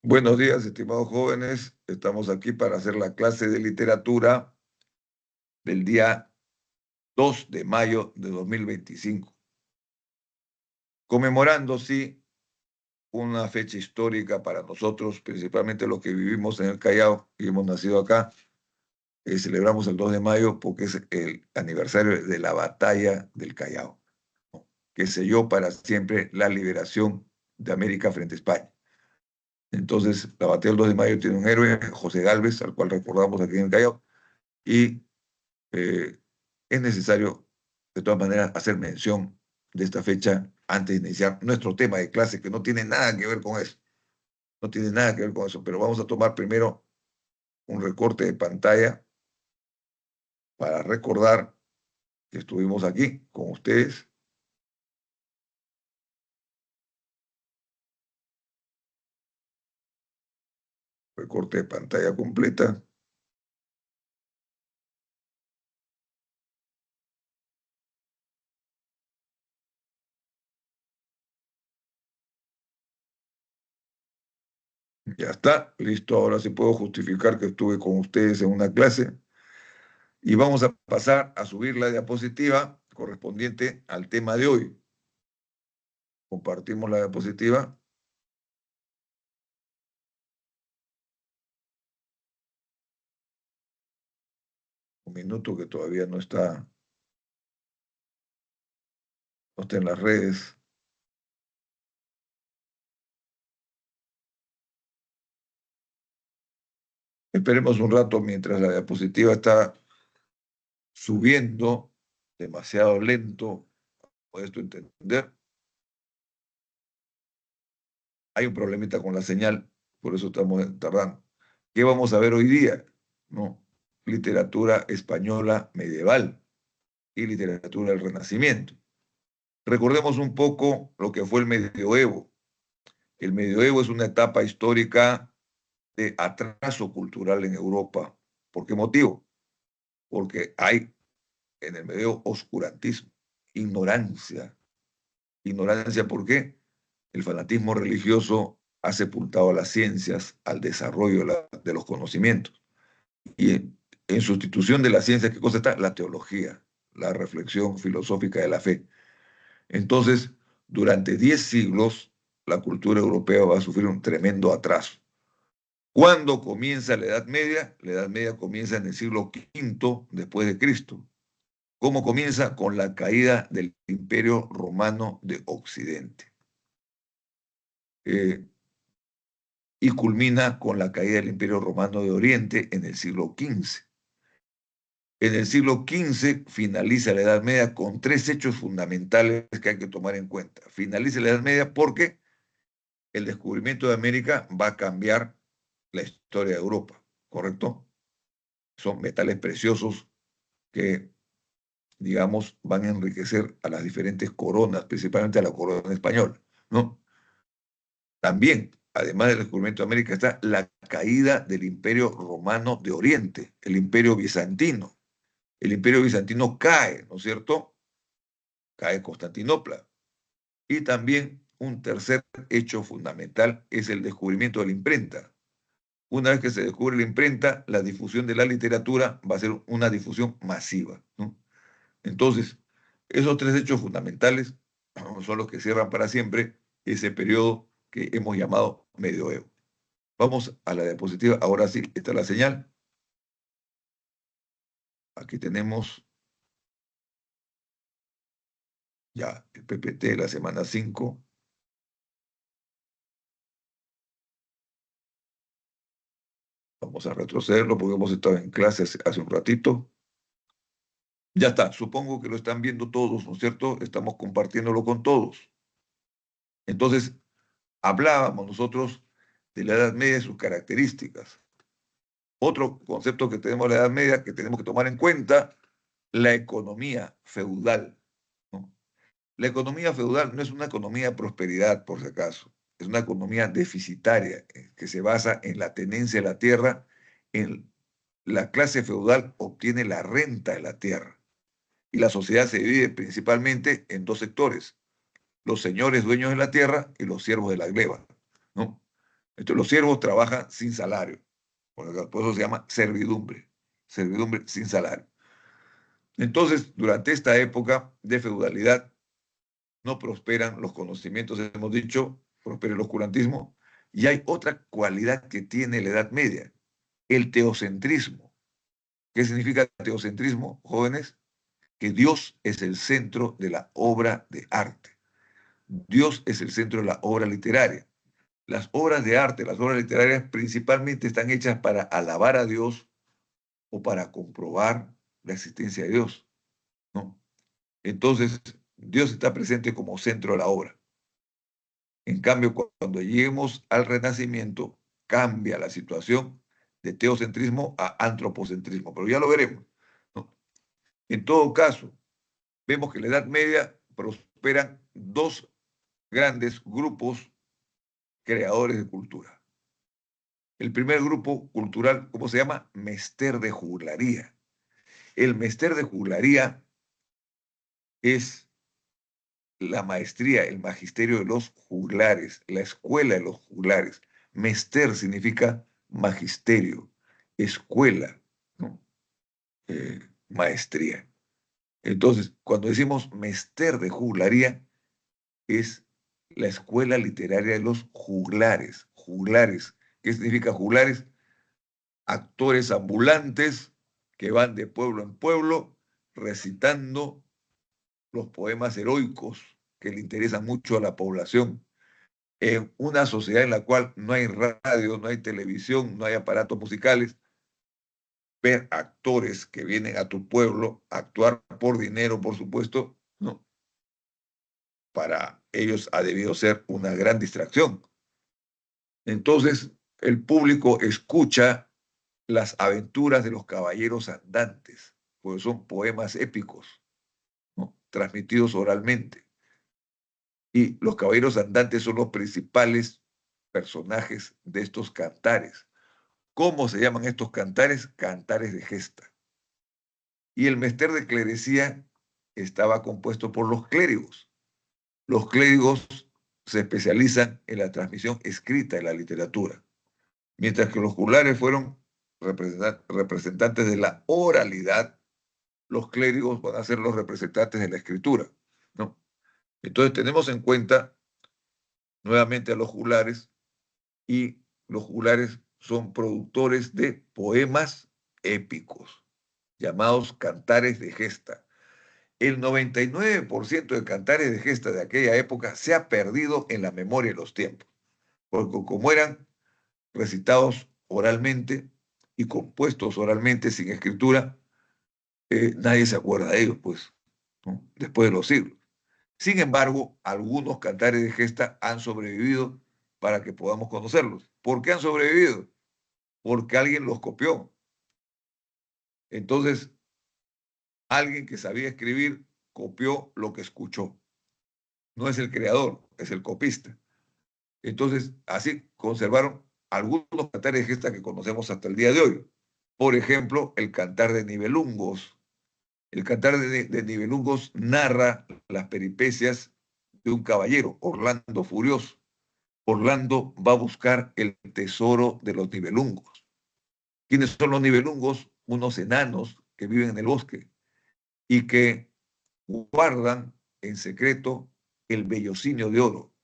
Buenos días, estimados jóvenes. Estamos aquí para hacer la clase de literatura del día 2 de mayo de 2025, conmemorando, sí, una fecha histórica para nosotros, principalmente los que vivimos en el Callao y hemos nacido acá. Celebramos el 2 de mayo porque es el aniversario de la batalla del Callao, ¿no?, que selló para siempre la liberación de América frente a España. Entonces, la batalla del 2 de mayo tiene un héroe, José Gálvez, al cual recordamos aquí en el Callao, y eh, es necesario, de todas maneras, hacer mención de esta fecha antes de iniciar nuestro tema de clase, que no tiene nada que ver con eso, no tiene nada que ver con eso, pero vamos a tomar primero un recorte de pantalla para recordar que estuvimos aquí con ustedes. Recorte de pantalla completa. Ya está, listo. Ahora sí puedo justificar que estuve con ustedes en una clase. Y vamos a pasar a subir la diapositiva correspondiente al tema de hoy. Compartimos la diapositiva. Un minuto que todavía no está en las redes. Esperemos un rato mientras la diapositiva está subiendo demasiado lento. ¿Puede esto entender? Hay un problemita con la señal, por eso estamos tardando. ¿Qué vamos a ver hoy día? No, literatura española medieval y literatura del Renacimiento. Recordemos un poco lo que fue el medioevo. El medioevo es una etapa histórica de atraso cultural en Europa. ¿Por qué motivo? Porque hay en el medioevo oscurantismo, ignorancia. ¿Ignorancia por qué? El fanatismo religioso ha sepultado a las ciencias, al desarrollo de los conocimientos. Y en sustitución de la ciencia, ¿qué cosa está? La teología, la reflexión filosófica de la fe. Entonces, durante 10 siglos, la cultura europea va a sufrir un tremendo atraso. ¿Cuándo comienza la Edad Media? La Edad Media comienza en el siglo V después de Cristo. ¿Cómo comienza? Con la caída del Imperio Romano de Occidente. Eh, y culmina con la caída del Imperio Romano de Oriente en el siglo XV. En el siglo XV finaliza la Edad Media con tres hechos fundamentales que hay que tomar en cuenta. Finaliza la Edad Media porque el descubrimiento de América va a cambiar la historia de Europa, ¿correcto? Son metales preciosos que, digamos, van a enriquecer a las diferentes coronas, principalmente a la corona española, ¿no? También, además del descubrimiento de América, está la caída del Imperio Romano de Oriente, el Imperio Bizantino. El Imperio Bizantino cae, ¿no es cierto? Cae Constantinopla. Y también un tercer hecho fundamental es el descubrimiento de la imprenta. Una vez que se descubre la imprenta, la difusión de la literatura va a ser una difusión masiva, ¿no? Entonces, esos tres hechos fundamentales son los que cierran para siempre ese periodo que hemos llamado medioevo. Vamos a la diapositiva. Ahora sí, está la señal. Aquí tenemos ya el PPT de la semana 5. Vamos a retrocederlo porque hemos estado en clase hace un ratito. Ya está, supongo que lo están viendo todos, ¿no es cierto? Estamos compartiéndolo con todos. Entonces, hablábamos nosotros de la Edad Media y sus características. Otro concepto que tenemos en la Edad Media que tenemos que tomar en cuenta, la economía feudal, ¿no? La economía feudal no es una economía de prosperidad, por si acaso, es una economía deficitaria que se basa en la tenencia de la tierra. En la clase feudal obtiene la renta de la tierra y la sociedad se divide principalmente en dos sectores: los señores dueños de la tierra y los siervos de la gleba, ¿no? Entonces los siervos trabajan sin salario, por eso se llama servidumbre, servidumbre sin salario. Entonces, durante esta época de feudalidad, no prosperan los conocimientos, hemos dicho, prospera el oscurantismo, y hay otra cualidad que tiene la Edad Media, el teocentrismo. ¿Qué significa teocentrismo, jóvenes? Que Dios es el centro de la obra de arte. Dios es el centro de la obra literaria. Las obras de arte, las obras literarias principalmente están hechas para alabar a Dios o para comprobar la existencia de Dios, ¿no? Entonces, Dios está presente como centro de la obra. En cambio, cuando lleguemos al Renacimiento, cambia la situación de teocentrismo a antropocentrismo, pero ya lo veremos, ¿no? En todo caso, vemos que en la Edad Media prosperan dos grandes grupos creadores de cultura. El primer grupo cultural, ¿cómo se llama? Mester de juglaría. El mester de juglaría es la maestría, el magisterio de los juglares, la escuela de los juglares. Mester significa magisterio, escuela, ¿no? Maestría. Entonces, cuando decimos mester de juglaría, es la escuela literaria de los juglares. Juglares. ¿Qué significa juglares? Actores ambulantes que van de pueblo en pueblo recitando los poemas heroicos que le interesan mucho a la población. En una sociedad en la cual no hay radio, no hay televisión, no hay aparatos musicales, ver actores que vienen a tu pueblo a actuar por dinero, por supuesto, no. Para ellos ha debido ser una gran distracción. Entonces, el público escucha las aventuras de los caballeros andantes, porque son poemas épicos, ¿no? Transmitidos oralmente. Y los caballeros andantes son los principales personajes de estos cantares. ¿Cómo se llaman estos cantares? Cantares de gesta. Y el mester de clerecía estaba compuesto por los clérigos. Los clérigos se especializan en la transmisión escrita de la literatura, mientras que los juglares fueron representantes de la oralidad. Los clérigos van a ser los representantes de la escritura, ¿no? Entonces tenemos en cuenta nuevamente a los juglares, y los juglares son productores de poemas épicos, llamados cantares de gesta. El 99% de cantares de gesta de aquella época se ha perdido en la memoria de los tiempos, porque como eran recitados oralmente y compuestos oralmente sin escritura, nadie se acuerda de ellos, pues, ¿no? Después de los siglos. Sin embargo, algunos cantares de gesta han sobrevivido para que podamos conocerlos. ¿Por qué han sobrevivido? Porque alguien los copió. Entonces, alguien que sabía escribir copió lo que escuchó. No es el creador, es el copista. Entonces, así conservaron algunos cantares de gesta que conocemos hasta el día de hoy. Por ejemplo, el cantar de Nibelungos. El cantar de Nibelungos narra las peripecias de un caballero, Orlando Furioso. Orlando va a buscar el tesoro de los Nibelungos. ¿Quiénes son los Nibelungos? Unos enanos que viven en el bosque y que guardan en secreto el vellocinio de oro,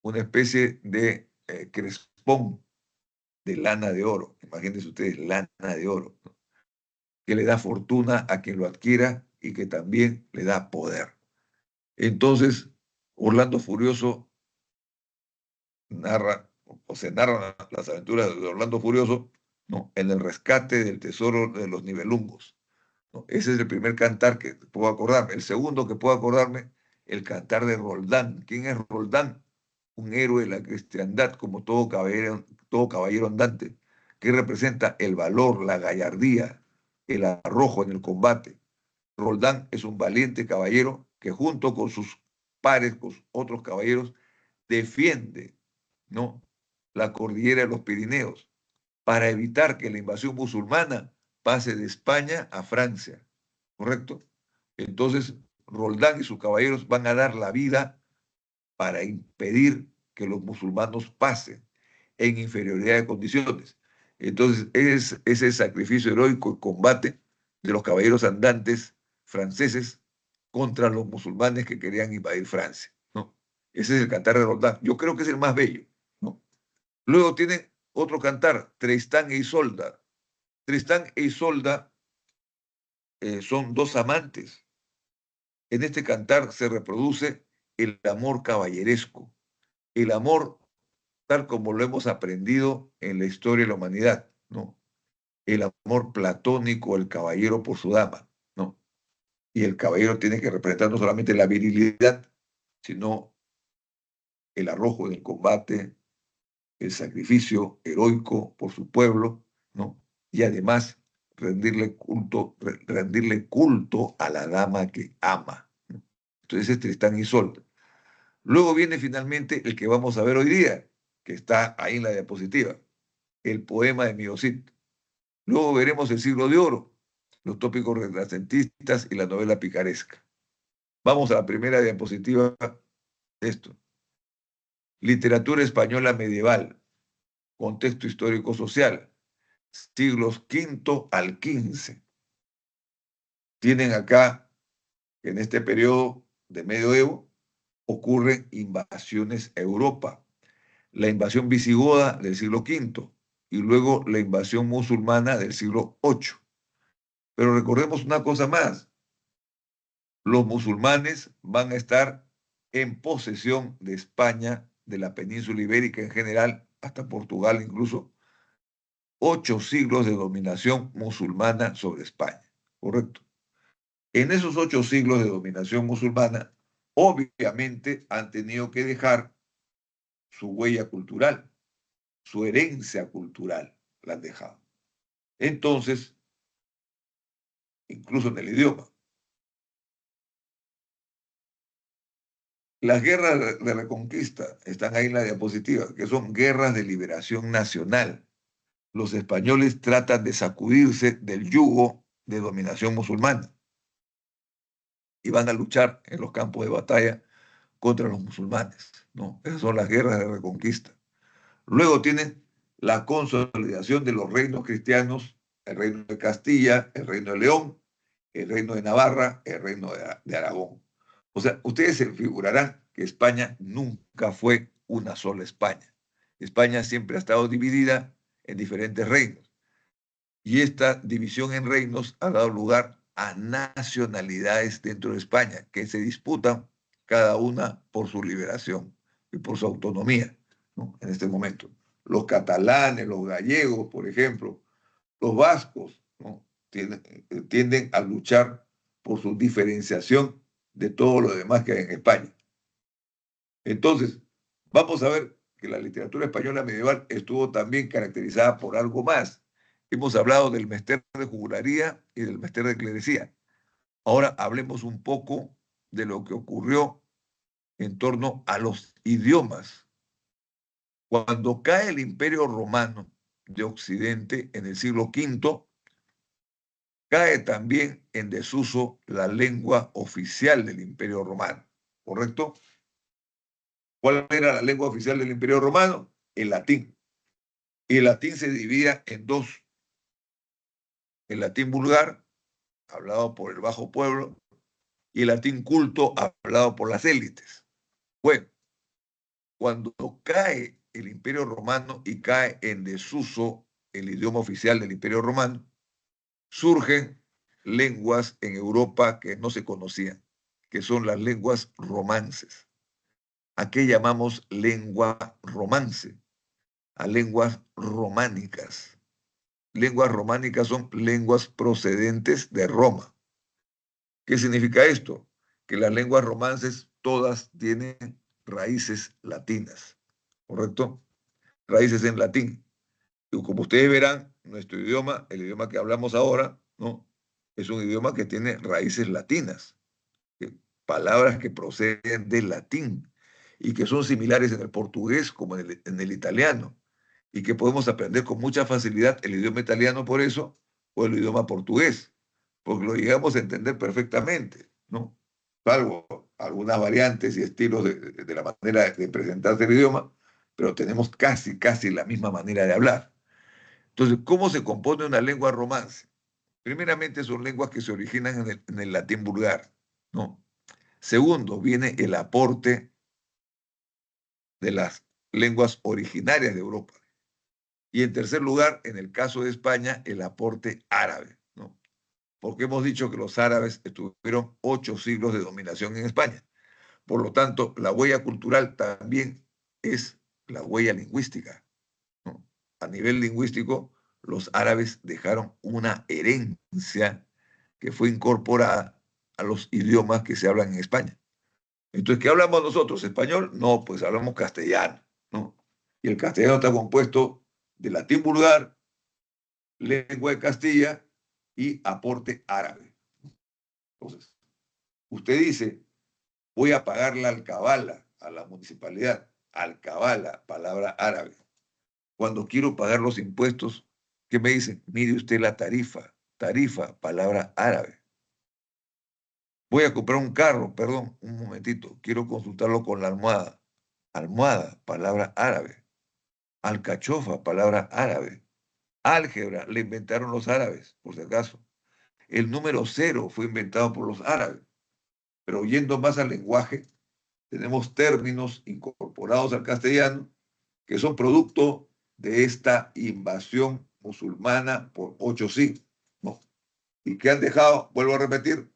una especie de crespón de lana de oro. Imagínense ustedes, lana de oro, ¿no? Que le da fortuna a quien lo adquiera y que también le da poder. Entonces, Orlando Furioso narra, o se narran las aventuras de Orlando Furioso, ¿no? En el rescate del tesoro de los Nibelungos, ¿no? Ese es el primer cantar que puedo acordarme. El segundo que puedo acordarme, el cantar de Roldán. ¿Quién es Roldán? Un héroe de la cristiandad, como todo caballero andante, que representa el valor, la gallardía, el arrojo en el combate. Roldán es un valiente caballero que junto con sus pares, con otros caballeros, defiende, ¿no?, la cordillera de los Pirineos para evitar que la invasión musulmana pase de España a Francia, ¿correcto? Entonces, Roldán y sus caballeros van a dar la vida para impedir que los musulmanos pasen. en inferioridad de condiciones. Entonces, es ese sacrificio heroico y combate de los caballeros andantes franceses contra los musulmanes que querían invadir Francia, ¿no? Ese es el cantar de Roldán. Yo creo que es el más bello, ¿no? Luego tiene otro cantar, Tristán e Isolda. Tristán e Isolda son dos amantes. En este cantar se reproduce el amor caballeresco, el amor tal como lo hemos aprendido en la historia de la humanidad, ¿no? El amor platónico del caballero por su dama, ¿no? Y el caballero tiene que representar no solamente la virilidad, sino el arrojo en el combate, el sacrificio heroico por su pueblo, ¿no? Y además rendirle culto a la dama que ama, ¿no? Entonces es Tristán y Isolda. Luego viene finalmente el que vamos a ver hoy día, que está ahí en la diapositiva, el poema de Miocid. Luego veremos el Siglo de Oro, los tópicos renacentistas y la novela picaresca. Vamos a la primera diapositiva de esto. Literatura española medieval, contexto histórico-social, siglos V al XV. Tienen acá, en este periodo de medioevo, ocurren invasiones a Europa. La invasión visigoda del siglo V y luego la invasión musulmana del siglo VIII. Pero recordemos una cosa más, los musulmanes van a estar en posesión de España, de la península ibérica en general, hasta Portugal incluso, 8 siglos de dominación musulmana sobre España, ¿correcto? En esos 8 siglos de dominación musulmana, obviamente han tenido que dejar su huella cultural, su herencia cultural, la han dejado. Entonces, incluso en el idioma. Las guerras de reconquista están ahí en la diapositiva, que son guerras de liberación nacional. Los españoles tratan de sacudirse del yugo de dominación musulmana y van a luchar en los campos de batalla contra los musulmanes, ¿no? Esas son las guerras de reconquista. Luego tienen la consolidación de los reinos cristianos, el reino de Castilla, el reino de León, el reino de Navarra, el reino de Aragón. O sea, ustedes se figurarán que España nunca fue una sola España. España siempre ha estado dividida en diferentes reinos. Y esta división en reinos ha dado lugar a nacionalidades dentro de España que se disputan cada una por su liberación y por su autonomía, ¿no? En este momento. Los catalanes, los gallegos, por ejemplo, los vascos, ¿no? Tienden a luchar por su diferenciación de todo lo demás que hay en España. Entonces, vamos a ver que la literatura española medieval estuvo también caracterizada por algo más. Hemos hablado del mester de juglaría y del mester de clerecía. Ahora hablemos un poco de lo que ocurrió en torno a los idiomas. Cuando cae el Imperio Romano de Occidente en el siglo V, cae también en desuso la lengua oficial del Imperio Romano, ¿correcto? ¿Cuál era la lengua oficial del Imperio Romano? El latín. Y el latín se dividía en dos. El latín vulgar, hablado por el bajo pueblo, y el latín culto, hablado por las élites. Bueno, cuando cae el Imperio Romano y cae en desuso el idioma oficial del Imperio Romano, surgen lenguas en Europa que no se conocían, que son las lenguas romances. ¿A qué llamamos lengua romance? A lenguas románicas. Lenguas románicas son lenguas procedentes de Roma. ¿Qué significa esto? Que las lenguas romances todas tienen raíces latinas, ¿correcto? Raíces en latín. Y como ustedes verán, nuestro idioma, el idioma que hablamos ahora, ¿no? Es un idioma que tiene raíces latinas, palabras que proceden del latín y que son similares en el portugués como en el italiano y que podemos aprender con mucha facilidad el idioma italiano por eso o el idioma portugués, porque lo llegamos a entender perfectamente, ¿no? Salvo algunas variantes y estilos de la manera de presentarse el idioma, pero tenemos casi la misma manera de hablar. Entonces, ¿cómo se compone una lengua romance? Primeramente, son lenguas que se originan en el latín vulgar, ¿no? Segundo, viene el aporte de las lenguas originarias de Europa. Y en tercer lugar, en el caso de España, el aporte árabe, ¿no? Porque hemos dicho que los árabes estuvieron 8 siglos de dominación en España. Por lo tanto, la huella cultural también es la huella lingüística, ¿no? A nivel lingüístico, los árabes dejaron una herencia que fue incorporada a los idiomas que se hablan en España. Entonces, ¿qué hablamos nosotros? ¿Español? No, pues hablamos castellano, ¿no? Y el castellano está compuesto de latín vulgar, lengua de Castilla y aporte árabe. Entonces, usted dice, voy a pagar la alcabala a la municipalidad. Alcabala, palabra árabe. Cuando quiero pagar los impuestos, ¿qué me dicen? Mire usted la tarifa. Tarifa, palabra árabe. Voy a comprar un carro, perdón, un momentito. Quiero consultarlo con la almohada. Almohada, palabra árabe. Alcachofa, palabra árabe. Álgebra, le inventaron los árabes, por si acaso. El número cero fue inventado por los árabes. Pero yendo más al lenguaje, tenemos términos incorporados al castellano que son producto de esta invasión musulmana por 8 siglos, ¿no? Y que han dejado, vuelvo a repetir,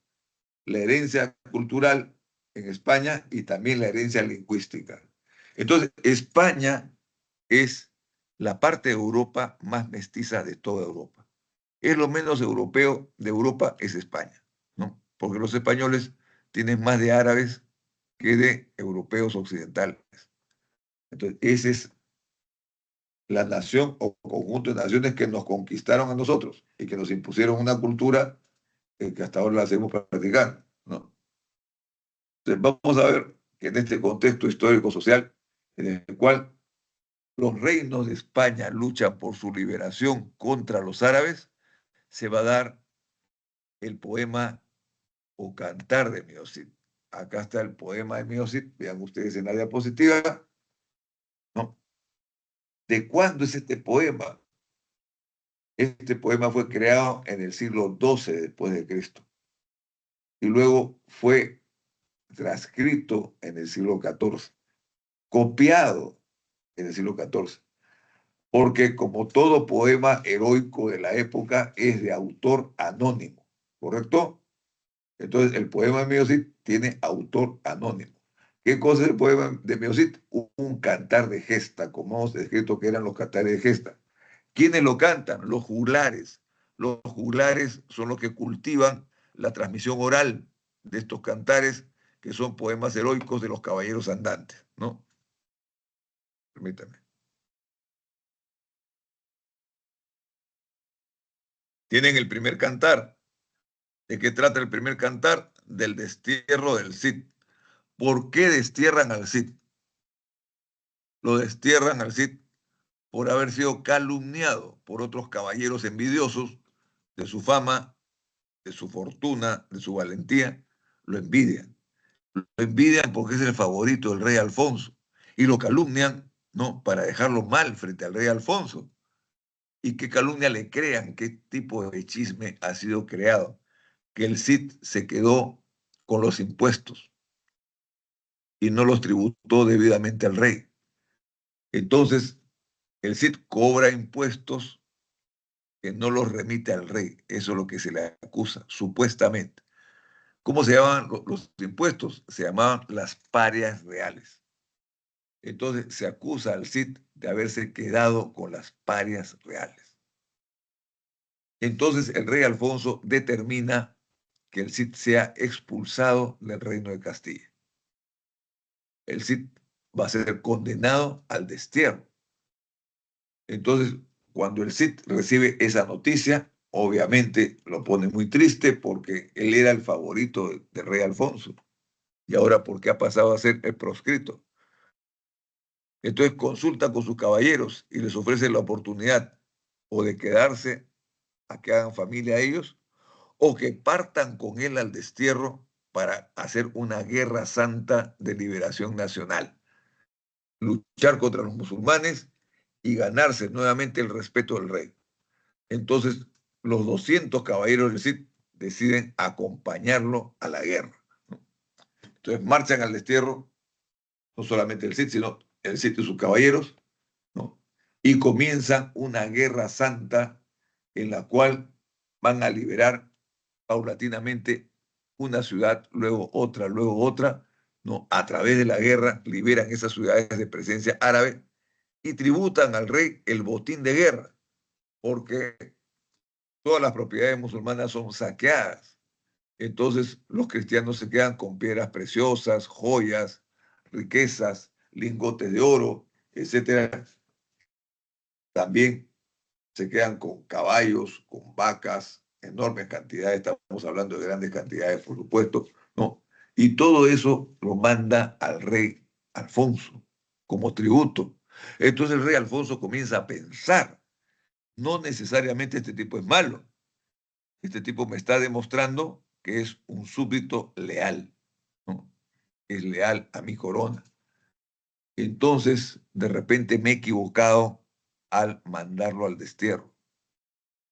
la herencia cultural en España y también la herencia lingüística. Entonces, España es la parte de Europa más mestiza de toda Europa. Es lo menos europeo de Europa, es España, ¿no? Porque los españoles tienen más de árabes que de europeos occidentales. Entonces, esa es la nación o conjunto de naciones que nos conquistaron a nosotros y que nos impusieron una cultura que hasta ahora la seguimos practicando, ¿no? Entonces, vamos a ver que en este contexto histórico-social en el cual los reinos de España luchan por su liberación contra los árabes, se va a dar el poema o cantar de Miocid. Acá está el poema de Miocid, vean ustedes en la diapositiva, ¿no? ¿De cuándo es este poema? Este poema fue creado en el siglo XII después de Cristo y luego fue transcrito en el siglo XIV, copiado en el siglo XIV, porque como todo poema heroico de la época es de autor anónimo, ¿correcto? Entonces el poema de Miocid tiene autor anónimo. ¿Qué cosa es el poema de Miocid? Un cantar de gesta, como hemos descrito que eran los cantares de gesta. ¿Quiénes lo cantan? Los juglares. Los juglares son los que cultivan la transmisión oral de estos cantares, que son poemas heroicos de los caballeros andantes, ¿no? Permítame. Tienen el primer cantar. ¿De qué trata el primer cantar? Del destierro del Cid. ¿Por qué destierran al Cid? Lo destierran al Cid por haber sido calumniado por otros caballeros envidiosos de su fama, de su fortuna, de su valentía. Lo envidian. Lo envidian porque es el favorito del rey Alfonso y lo calumnian, ¿no? Para dejarlo mal frente al rey Alfonso. ¿Y qué calumnia le crean? ¿Qué tipo de chisme ha sido creado? Que el Cid se quedó con los impuestos y no los tributó debidamente al rey. Entonces, el Cid cobra impuestos que no los remite al rey. Eso es lo que se le acusa, supuestamente. ¿Cómo se llamaban los impuestos? Se llamaban las parias reales. Entonces se acusa al Cid de haberse quedado con las parias reales. Entonces el rey Alfonso determina que el Cid sea expulsado del reino de Castilla. El Cid va a ser condenado al destierro. Entonces, cuando el Cid recibe esa noticia, obviamente lo pone muy triste porque él era el favorito del rey Alfonso. Y ahora, ¿por qué ha pasado a ser el proscrito? Entonces consulta con sus caballeros y les ofrece la oportunidad o de quedarse a que hagan familia a ellos o que partan con él al destierro para hacer una guerra santa de liberación nacional. luchar contra los musulmanes y ganarse nuevamente el respeto del rey. Entonces, los 200 caballeros del Cid deciden acompañarlo a la guerra, ¿no? Entonces, marchan al destierro, no solamente el Cid, sino el Cid y sus caballeros, ¿no? Y comienzan una guerra santa en la cual van a liberar paulatinamente una ciudad, luego otra, ¿no? A través de la guerra liberan esas ciudades de presencia árabe y tributan al rey el botín de guerra, porque todas las propiedades musulmanas son saqueadas. Entonces los cristianos se quedan con piedras preciosas, joyas, riquezas, lingotes de oro, etcétera. También se quedan con caballos, con vacas, enormes cantidades, estamos hablando de grandes cantidades, por supuesto, ¿no? Y todo eso lo manda al rey Alfonso como tributo. Entonces el rey Alfonso comienza a pensar, no necesariamente este tipo es malo, este tipo me está demostrando que es un súbdito leal, ¿no? Es leal a mi corona. Entonces, de repente me he equivocado al mandarlo al destierro.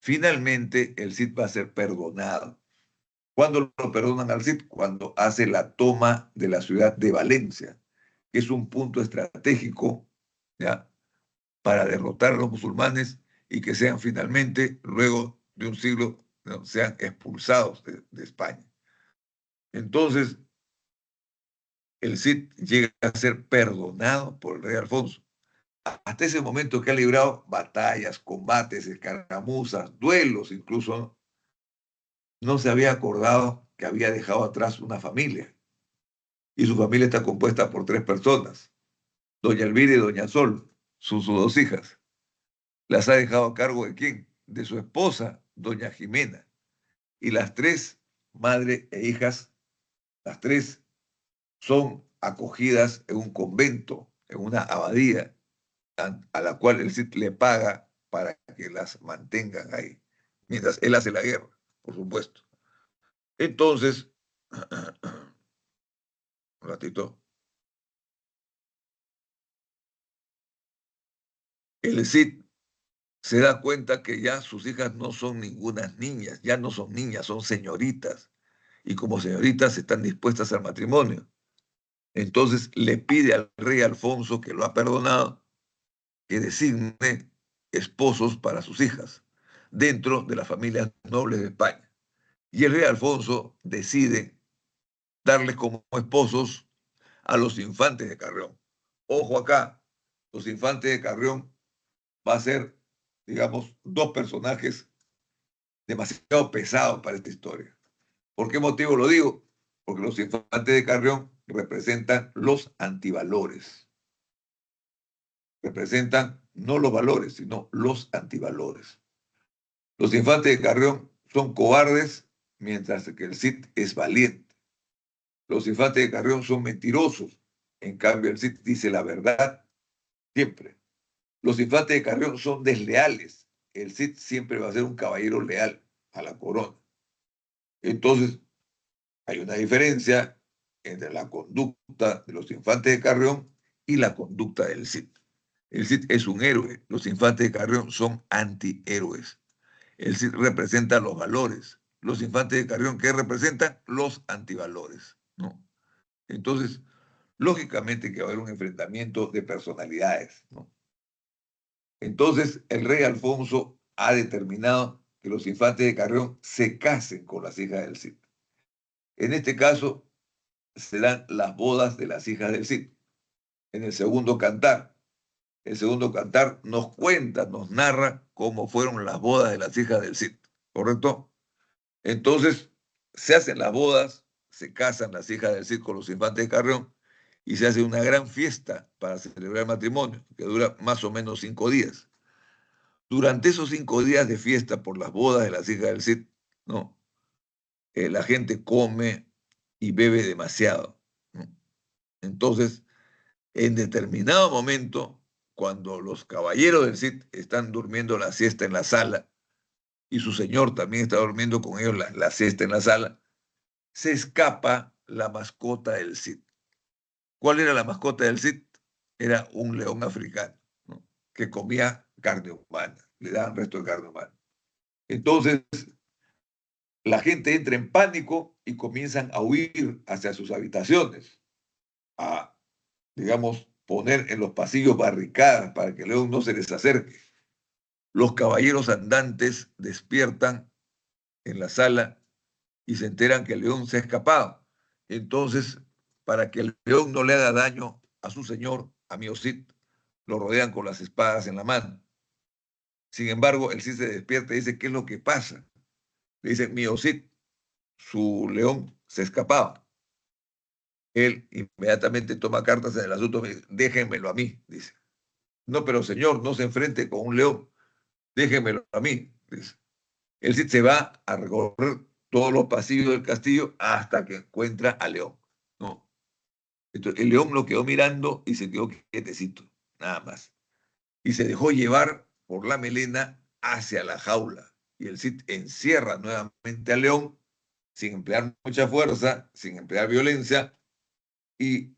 Finalmente, el Cid va a ser perdonado. ¿Cuándo lo perdonan al Cid? Cuando hace la toma de la ciudad de Valencia, que es un punto estratégico, ¿ya?, para derrotar a los musulmanes y que sean finalmente, luego de un siglo, ¿no?, sean expulsados de España. Entonces, el Cid llega a ser perdonado por el rey Alfonso. Hasta ese momento que ha librado batallas, combates, escaramuzas, duelos incluso, ¿no?, no se había acordado que había dejado atrás una familia. Y su familia está compuesta por 3 personas, doña Elvira y doña Sol, sus 2 hijas. Las ha dejado a cargo de quién? De su esposa, doña Jimena. Y las 3, madre e hijas, las 3 son acogidas en un convento, en una abadía, a la cual el Cid le paga para que las mantengan ahí, mientras él hace la guerra, por supuesto. Entonces, un ratito, el Cid se da cuenta que ya sus hijas no son ninguna niñas, ya no son niñas, son señoritas. Y como señoritas están dispuestas al matrimonio. Entonces le pide al rey Alfonso, que lo ha perdonado, que designe esposos para sus hijas dentro de las familias nobles de España. Y el rey Alfonso decide darles como esposos a los infantes de Carrión. Ojo acá, los infantes de Carrión va a ser, digamos, 2 personajes demasiado pesados para esta historia. ¿Por qué motivo lo digo? Porque los infantes de Carrión representan los antivalores. Representan no los valores, sino los antivalores. Los infantes de Carrión son cobardes, mientras que el Cid es valiente. Los infantes de Carrión son mentirosos, en cambio el Cid dice la verdad siempre. Los infantes de Carrión son desleales, el Cid siempre va a ser un caballero leal a la corona. Entonces, hay una diferencia entre la conducta de los infantes de Carrión y la conducta del Cid. El Cid es un héroe, los infantes de Carrión son antihéroes. El Cid representa los valores. Los infantes de Carrión, ¿qué representan? Los antivalores, ¿no? Entonces, lógicamente que va a haber un enfrentamiento de personalidades, ¿no? Entonces, el rey Alfonso ha determinado que los infantes de Carrión se casen con las hijas del Cid. En este caso, se dan las bodas de las hijas del Cid. En el segundo cantar, nos cuenta, nos narra cómo fueron las bodas de las hijas del Cid, ¿correcto? Entonces, se hacen las bodas, se casan las hijas del Cid con los infantes de Carrión y se hace una gran fiesta para celebrar el matrimonio, que dura más o menos 5 días. Durante esos 5 días de fiesta por las bodas de las hijas del Cid, ¿no?, la gente come y bebe demasiado, ¿no? Entonces, en determinado momento, cuando los caballeros del Cid están durmiendo la siesta en la sala y su señor también está durmiendo con ellos la siesta en la sala, se escapa la mascota del Cid. ¿Cuál era la mascota del Cid? era un león africano, ¿no? Que comía carne humana, le daban resto de carne humana. Entonces, la gente entra en pánico y comienzan a huir hacia sus habitaciones, a, digamos, poner en los pasillos barricadas para que el león no se les acerque. Los caballeros andantes despiertan en la sala y se enteran que el león se ha escapado. Entonces, para que el león no le haga daño a su señor, a Miocid, lo rodean con las espadas en la mano. Sin embargo, el Cid se despierta y dice, ¿qué es lo que pasa? Le dice, Miocid, su león se escapaba. Él inmediatamente toma cartas en el asunto, déjenmelo a mí, dice. No, pero señor, no se enfrente con un león, déjenmelo a mí, dice. El Cid se va a recorrer todos los pasillos del castillo hasta que encuentra al león, ¿no? Entonces, el león lo quedó mirando y se quedó quietecito, nada más. Y se dejó llevar por la melena hacia la jaula. Y el Cid encierra nuevamente al león sin emplear mucha fuerza, sin emplear violencia, y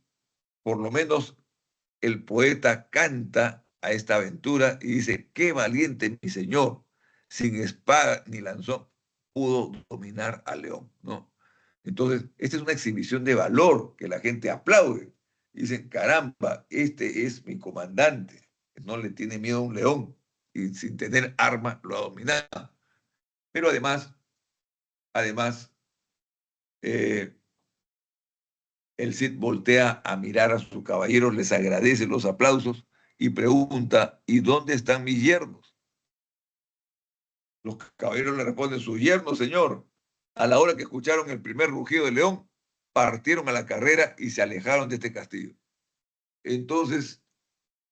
por lo menos el poeta canta a esta aventura y dice, qué valiente mi señor, sin espada ni lanzón, pudo dominar al león, ¿no? Entonces, esta es una exhibición de valor que la gente aplaude. Dicen, caramba, este es mi comandante, no le tiene miedo a un león y sin tener arma lo ha dominado. Pero además, eh, el Cid voltea a mirar a sus caballeros, les agradece los aplausos y pregunta, ¿y dónde están mis yernos? Los caballeros le responden, sus yernos, señor. A la hora que escucharon el primer rugido del león, partieron a la carrera y se alejaron de este castillo. Entonces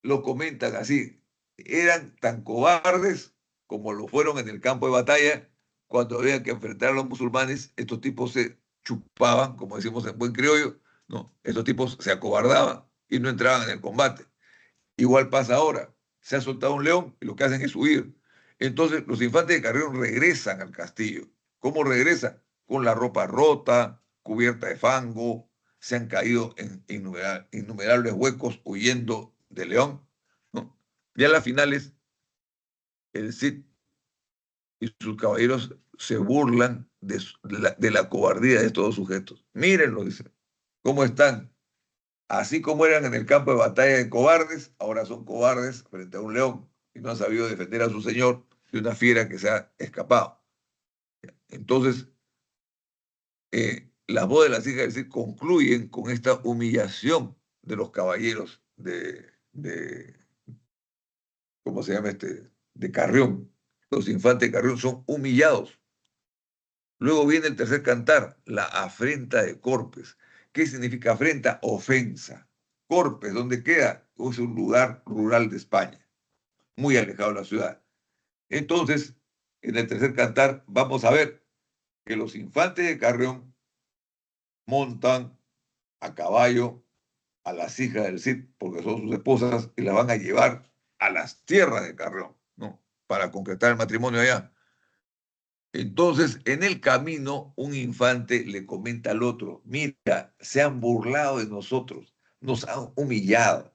lo comentan así, eran tan cobardes como lo fueron en el campo de batalla cuando había que enfrentar a los musulmanes. Estos tipos se chupaban, como decimos en buen criollo, ¿no? Estos tipos se acobardaban y no entraban en el combate. Igual pasa ahora, se ha soltado un león y lo que hacen es huir. Entonces los infantes de Carrión regresan al castillo. ¿Cómo regresan? Con la ropa rota, cubierta de fango, se han caído en innumerables huecos huyendo del león, ¿no? Ya a las finales, el Cid y sus caballeros se burlan de la cobardía de estos dos sujetos. Mírenlo, dice, cómo están. Así como eran en el campo de batalla de cobardes, ahora son cobardes frente a un león y no han sabido defender a su señor de una fiera que se ha escapado. Entonces, las voz de las hijas del Cid concluyen con esta humillación de los caballeros ¿cómo se llama este? De Carrión. Los infantes de Carrión son humillados. Luego viene el tercer cantar, la afrenta de Corpes. ¿Qué significa afrenta? Ofensa. Corpes, ¿dónde queda? Es un lugar rural de España, muy alejado de la ciudad. Entonces, en el tercer cantar vamos a ver que los infantes de Carrión montan a caballo a las hijas del Cid, porque son sus esposas, y las van a llevar a las tierras de Carrión, ¿no? Para concretar el matrimonio allá. Entonces, en el camino, un infante le comenta al otro, mira, se han burlado de nosotros, nos han humillado,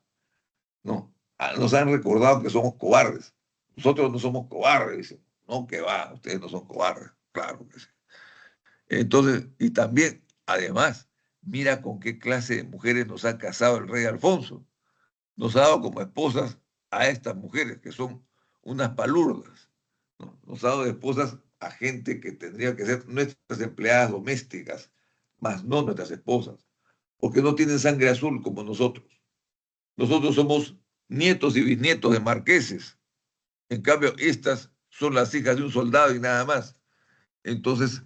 ¿no? Nos han recordado que somos cobardes. Nosotros no somos cobardes, dicen. No, que va, ustedes no son cobardes, claro que sí. Entonces, y también, además, mira con qué clase de mujeres nos ha casado el rey Alfonso. Nos ha dado como esposas a estas mujeres, que son unas palurdas, ¿no? Nos ha dado de esposas a gente que tendría que ser nuestras empleadas domésticas, más no nuestras esposas, porque no tienen sangre azul como nosotros. Nosotros somos nietos y bisnietos de marqueses. En cambio, estas son las hijas de un soldado y nada más. Entonces,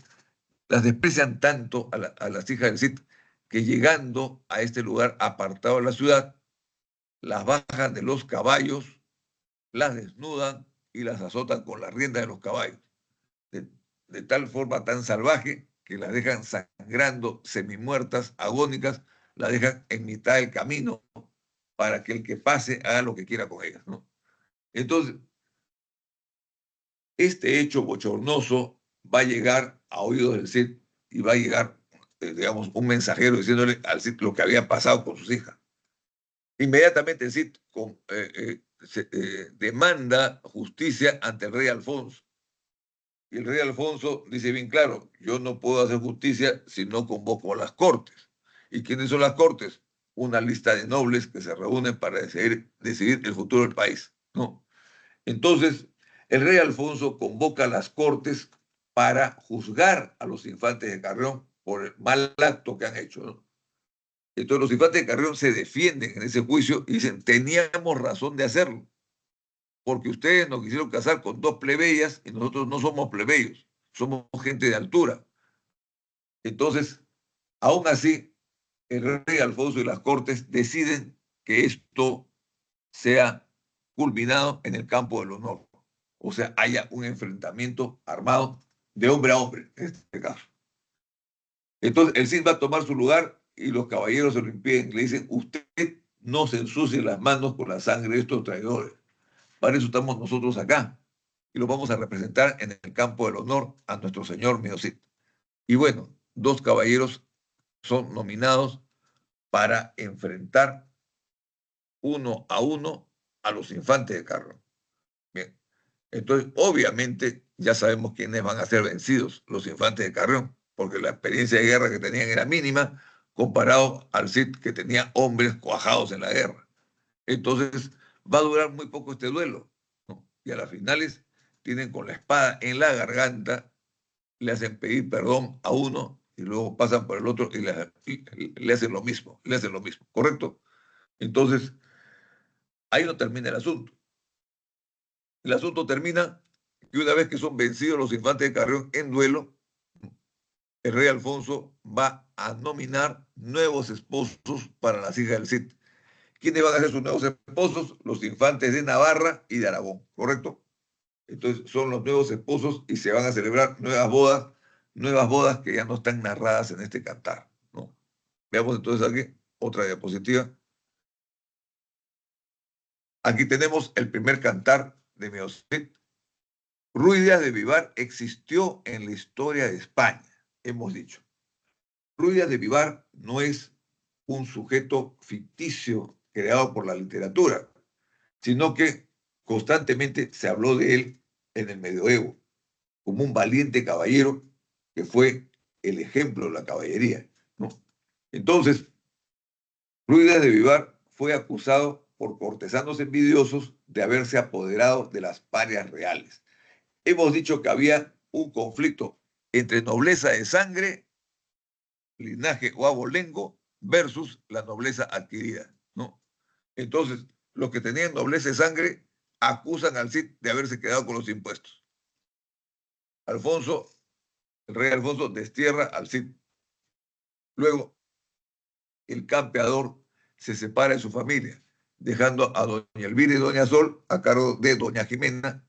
las desprecian tanto a las hijas del Cid que llegando a este lugar apartado de la ciudad, las bajan de los caballos, las desnudan y las azotan con la rienda de los caballos, de, de tal forma tan salvaje que las dejan sangrando, semimuertas, agónicas, las dejan en mitad del camino para que el que pase haga lo que quiera con ellas, ¿no? Entonces, este hecho bochornoso va a llegar a oídos del Cid y va a llegar, digamos, un mensajero diciéndole al Cid lo que había pasado con sus hijas. Inmediatamente el Cid demanda justicia ante el rey Alfonso. Y el rey Alfonso dice bien claro, yo no puedo hacer justicia si no convoco a las cortes. ¿Y quiénes son las cortes? Una lista de nobles que se reúnen para decidir el futuro del país, ¿no? Entonces, el rey Alfonso convoca a las cortes para juzgar a los infantes de Carrión por el mal acto que han hecho, ¿no? Entonces los infantes de Carrión se defienden en ese juicio y dicen, teníamos razón de hacerlo, porque ustedes nos quisieron casar con dos plebeyas y nosotros no somos plebeyos, somos gente de altura. Entonces, aún así, el rey Alfonso y las cortes deciden que esto sea culminado en el campo del honor. O sea, haya un enfrentamiento armado de hombre a hombre, en este caso. Entonces, el Cid va a tomar su lugar y los caballeros se lo impiden. Le dicen, usted no se ensucie las manos con la sangre de estos traidores. Para eso estamos nosotros acá. Y lo vamos a representar en el campo del honor a nuestro señor mío Cid. Y bueno, dos caballeros son nominados para enfrentar uno a los infantes de Carrión. Bien, entonces obviamente ya sabemos quiénes van a ser vencidos, los infantes de Carrión, porque la experiencia de guerra que tenían era mínima comparado al Cid que tenía hombres cuajados en la guerra. Entonces va a durar muy poco este duelo, ¿no? Y a las finales tienen con la espada en la garganta, le hacen pedir perdón a uno y luego pasan por el otro y le hacen lo mismo, ¿correcto? Entonces, ahí no termina el asunto. El asunto termina que una vez que son vencidos los infantes de Carrión en duelo, el rey Alfonso va a nominar nuevos esposos para las hijas del Cid. ¿Quiénes van a ser sus nuevos esposos? Los infantes de Navarra y de Aragón, ¿correcto? Entonces son los nuevos esposos y se van a celebrar nuevas bodas que ya no están narradas en este cantar, ¿no? Veamos entonces aquí otra diapositiva. Aquí tenemos el primer cantar de Meocid. Ruy Díaz de Vivar existió en la historia de España, hemos dicho. Ruy Díaz de Vivar no es un sujeto ficticio creado por la literatura, sino que constantemente se habló de él en el medioevo, como un valiente caballero que fue el ejemplo de la caballería, ¿no? Entonces, Ruy Díaz de Vivar fue acusado por cortesanos envidiosos de haberse apoderado de las parias reales. Hemos dicho que había un conflicto entre nobleza de sangre, linaje o abolengo, versus la nobleza adquirida, ¿no? Entonces, los que tenían nobleza de sangre acusan al Cid de haberse quedado con los impuestos. Alfonso, el rey Alfonso, destierra al Cid. Luego, el campeador se separa de su familia, dejando a doña Elvira y doña Sol a cargo de doña Jimena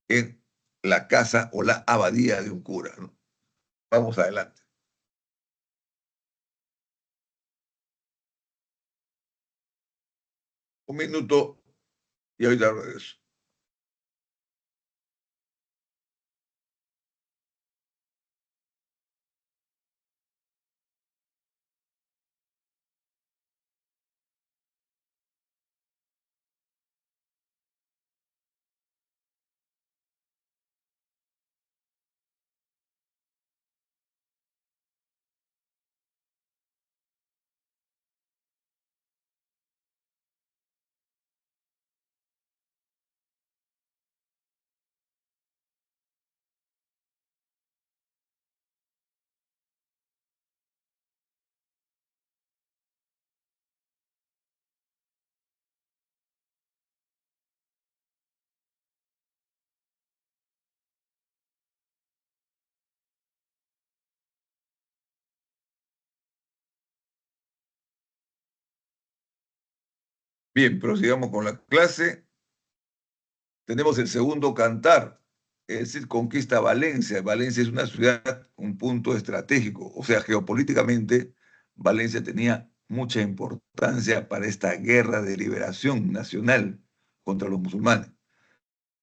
en la casa o la abadía de un cura, ¿no? Vamos adelante. Un minuto y ahorita regreso. Bien, prosigamos con la clase. Tenemos el segundo cantar, es decir, conquista Valencia. Valencia es una ciudad, un punto estratégico, o sea, geopolíticamente, Valencia tenía mucha importancia para esta guerra de liberación nacional contra los musulmanes.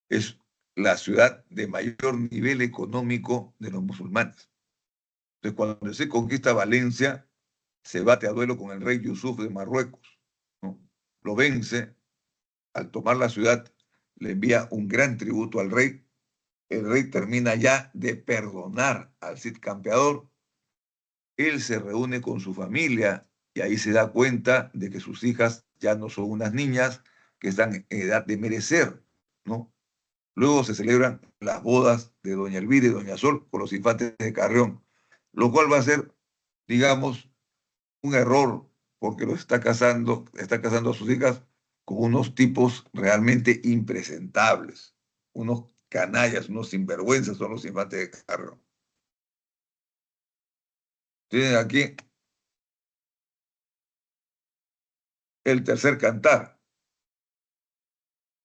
Es la ciudad de mayor nivel económico de los musulmanes. Entonces, cuando se conquista Valencia, se bate a duelo con el rey Yusuf de Marruecos, ¿no? lo vence, al tomar la ciudad, le envía un gran tributo al rey. El rey termina ya de perdonar al Cid campeador. Él se reúne con su familia y ahí se da cuenta de que sus hijas ya no son unas niñas que están en edad de merecer, ¿no? Luego se celebran las bodas de doña Elvira y doña Sol con los infantes de Carrión, lo cual va a ser, digamos, un error porque está casando a sus hijas con unos tipos realmente impresentables, unos canallas, unos sinvergüenzas son los infantes de Carrión. Tienen aquí el tercer cantar.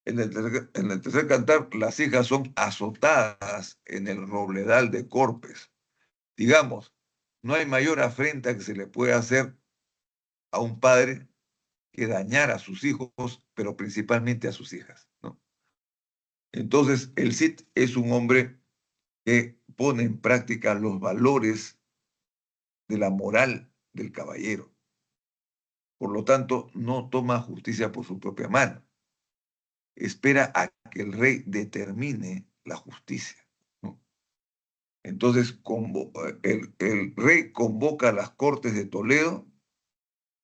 En el tercer cantar, las hijas son azotadas en el robledal de Corpes. Digamos, no hay mayor afrenta que se le puede hacer a un padre que dañar a sus hijos, pero principalmente a sus hijas, ¿no? Entonces, el Cid es un hombre que pone en práctica los valores de la moral del caballero. Por lo tanto, no toma justicia por su propia mano. Espera a que el rey determine la justicia, ¿no? Entonces, el rey convoca a las Cortes de Toledo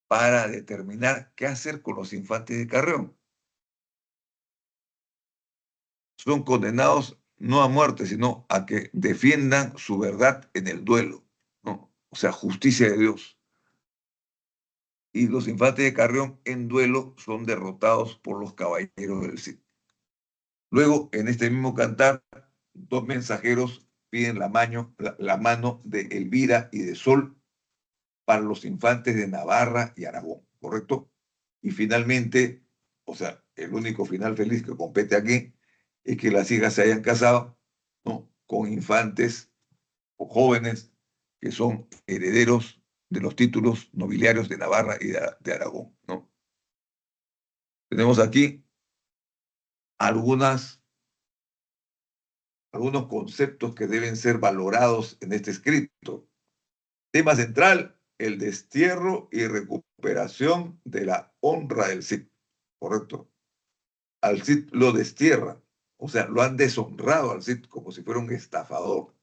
para determinar qué hacer con los infantes de Carrión. Son condenados no a muerte, sino a que defiendan su verdad en el duelo, ¿no? O sea, justicia de Dios. Y los infantes de Carrión en duelo son derrotados por los caballeros del Cid. Luego, en este mismo cantar, dos mensajeros piden la mano de Elvira y de Sol para los infantes de Navarra y Aragón, ¿correcto? Y finalmente, o sea, el único final feliz que compete aquí es que las hijas se hayan casado, ¿no?, con infantes o jóvenes que son herederos de los títulos nobiliarios de Navarra y de Aragón, ¿no? Tenemos aquí algunos conceptos que deben ser valorados en este escrito. Tema central, el destierro y recuperación de la honra del Cid, ¿correcto? Al Cid lo destierran, o sea, lo han deshonrado al Cid como si fuera un estafador.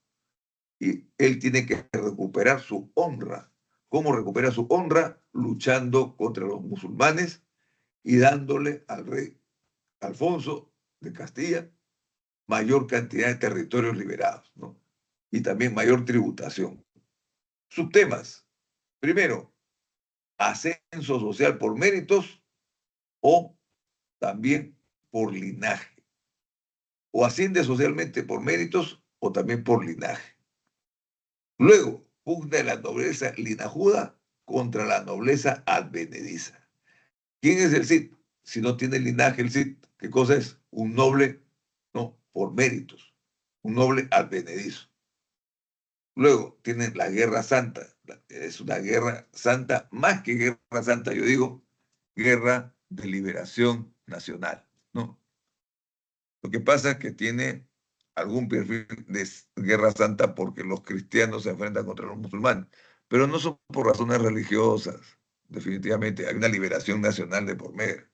Y él tiene que recuperar su honra. ¿Cómo recupera su honra? Luchando contra los musulmanes y dándole al rey Alfonso de Castilla mayor cantidad de territorios liberados, ¿no? Y también mayor tributación. Subtemas. Primero, ascenso social por méritos o también por linaje. O asciende socialmente por méritos o también por linaje. Luego, pugna la nobleza linajuda contra la nobleza advenediza. ¿Quién es el Cid? Si no tiene linaje el Cid, ¿qué cosa es? Un noble, no, por méritos, un noble advenedizo. Luego tienen la guerra santa, es una guerra santa, más que guerra santa, yo digo, guerra de liberación nacional, ¿no? Lo que pasa es que tiene algún perfil de guerra santa porque los cristianos se enfrentan contra los musulmanes, pero no son por razones religiosas, definitivamente, hay una liberación nacional de por medio.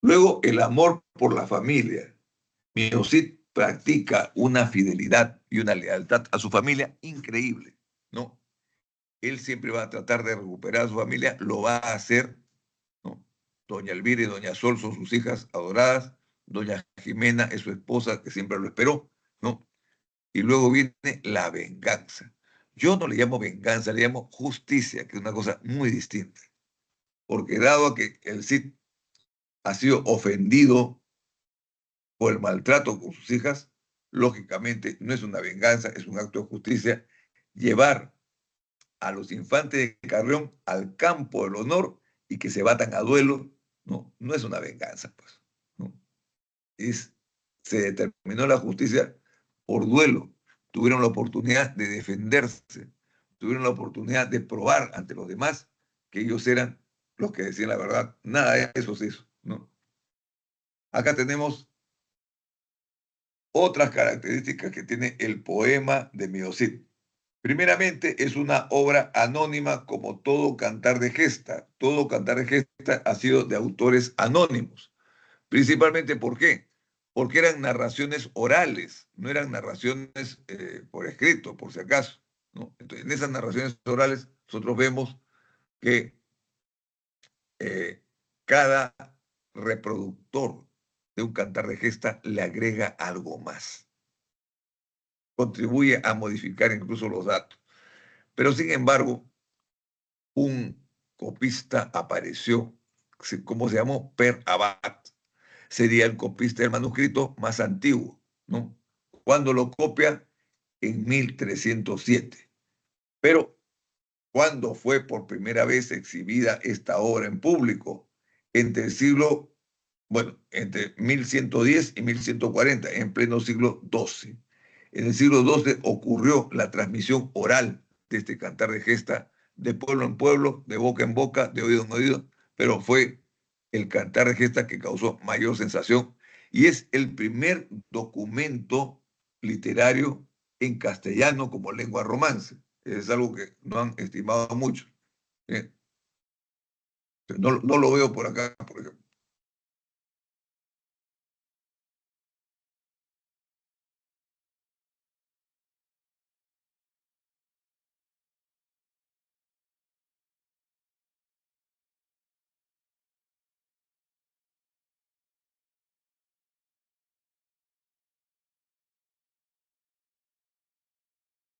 Luego, el amor por la familia. Miocid practica una fidelidad y una lealtad a su familia increíble, ¿no? Él siempre va a tratar de recuperar a su familia, lo va a hacer, ¿no? Doña Elvira y doña Sol son sus hijas adoradas, doña Jimena es su esposa que siempre lo esperó, ¿no? Y luego viene la venganza. Yo no le llamo venganza, le llamo justicia, que es una cosa muy distinta. Porque dado que el Cid ha sido ofendido por el maltrato con sus hijas, lógicamente no es una venganza, es un acto de justicia llevar a los infantes de Carrión al campo del honor y que se batan a duelo, no, no es una venganza, pues, ¿no? Es, se determinó la justicia por duelo, tuvieron la oportunidad de defenderse, tuvieron la oportunidad de probar ante los demás que ellos eran los que decían la verdad, nada de eso se hizo, ¿no? Acá tenemos otras características que tiene el poema de Miocid. Primeramente, es una obra anónima como todo cantar de gesta. Todo cantar de gesta ha sido de autores anónimos. Principalmente, ¿por qué? Porque eran narraciones orales, no eran narraciones por escrito, por si acaso, ¿no? Entonces, en esas narraciones orales nosotros vemos que eh, cada reproductor de un cantar de gesta le agrega algo más, contribuye a modificar incluso los datos. Pero sin embargo, un copista apareció, ¿cómo se llamó? Per Abad. Sería el copista del manuscrito más antiguo, ¿no? Cuando lo copia en 1307. Pero ¿cuándo fue por primera vez exhibida esta obra en público? Entre el siglo, bueno, entre 1110 y 1140, en pleno siglo XII. En el siglo XII ocurrió la transmisión oral de este cantar de gesta de pueblo en pueblo, de boca en boca, de oído en oído, pero fue el cantar de gesta que causó mayor sensación y es el primer documento literario en castellano como lengua romance. Es algo que no han estimado mucho. ¿Eh? No lo veo por acá, por ejemplo.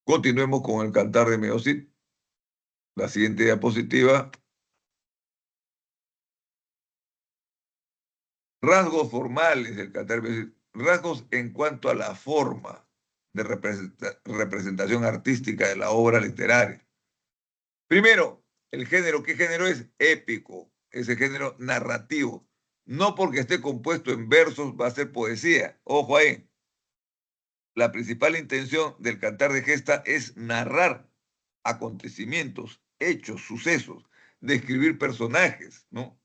Continuemos con el cantar de Meosit. La siguiente diapositiva. Rasgos formales del cantar de Meosit. Rasgos en cuanto a la forma de representación artística de la obra literaria. Primero, el género. ¿Qué género es? Épico. Ese género narrativo. No porque esté compuesto en versos va a ser poesía. Ojo ahí. La principal intención del cantar de gesta es narrar acontecimientos, hechos, sucesos, describir personajes, ¿no?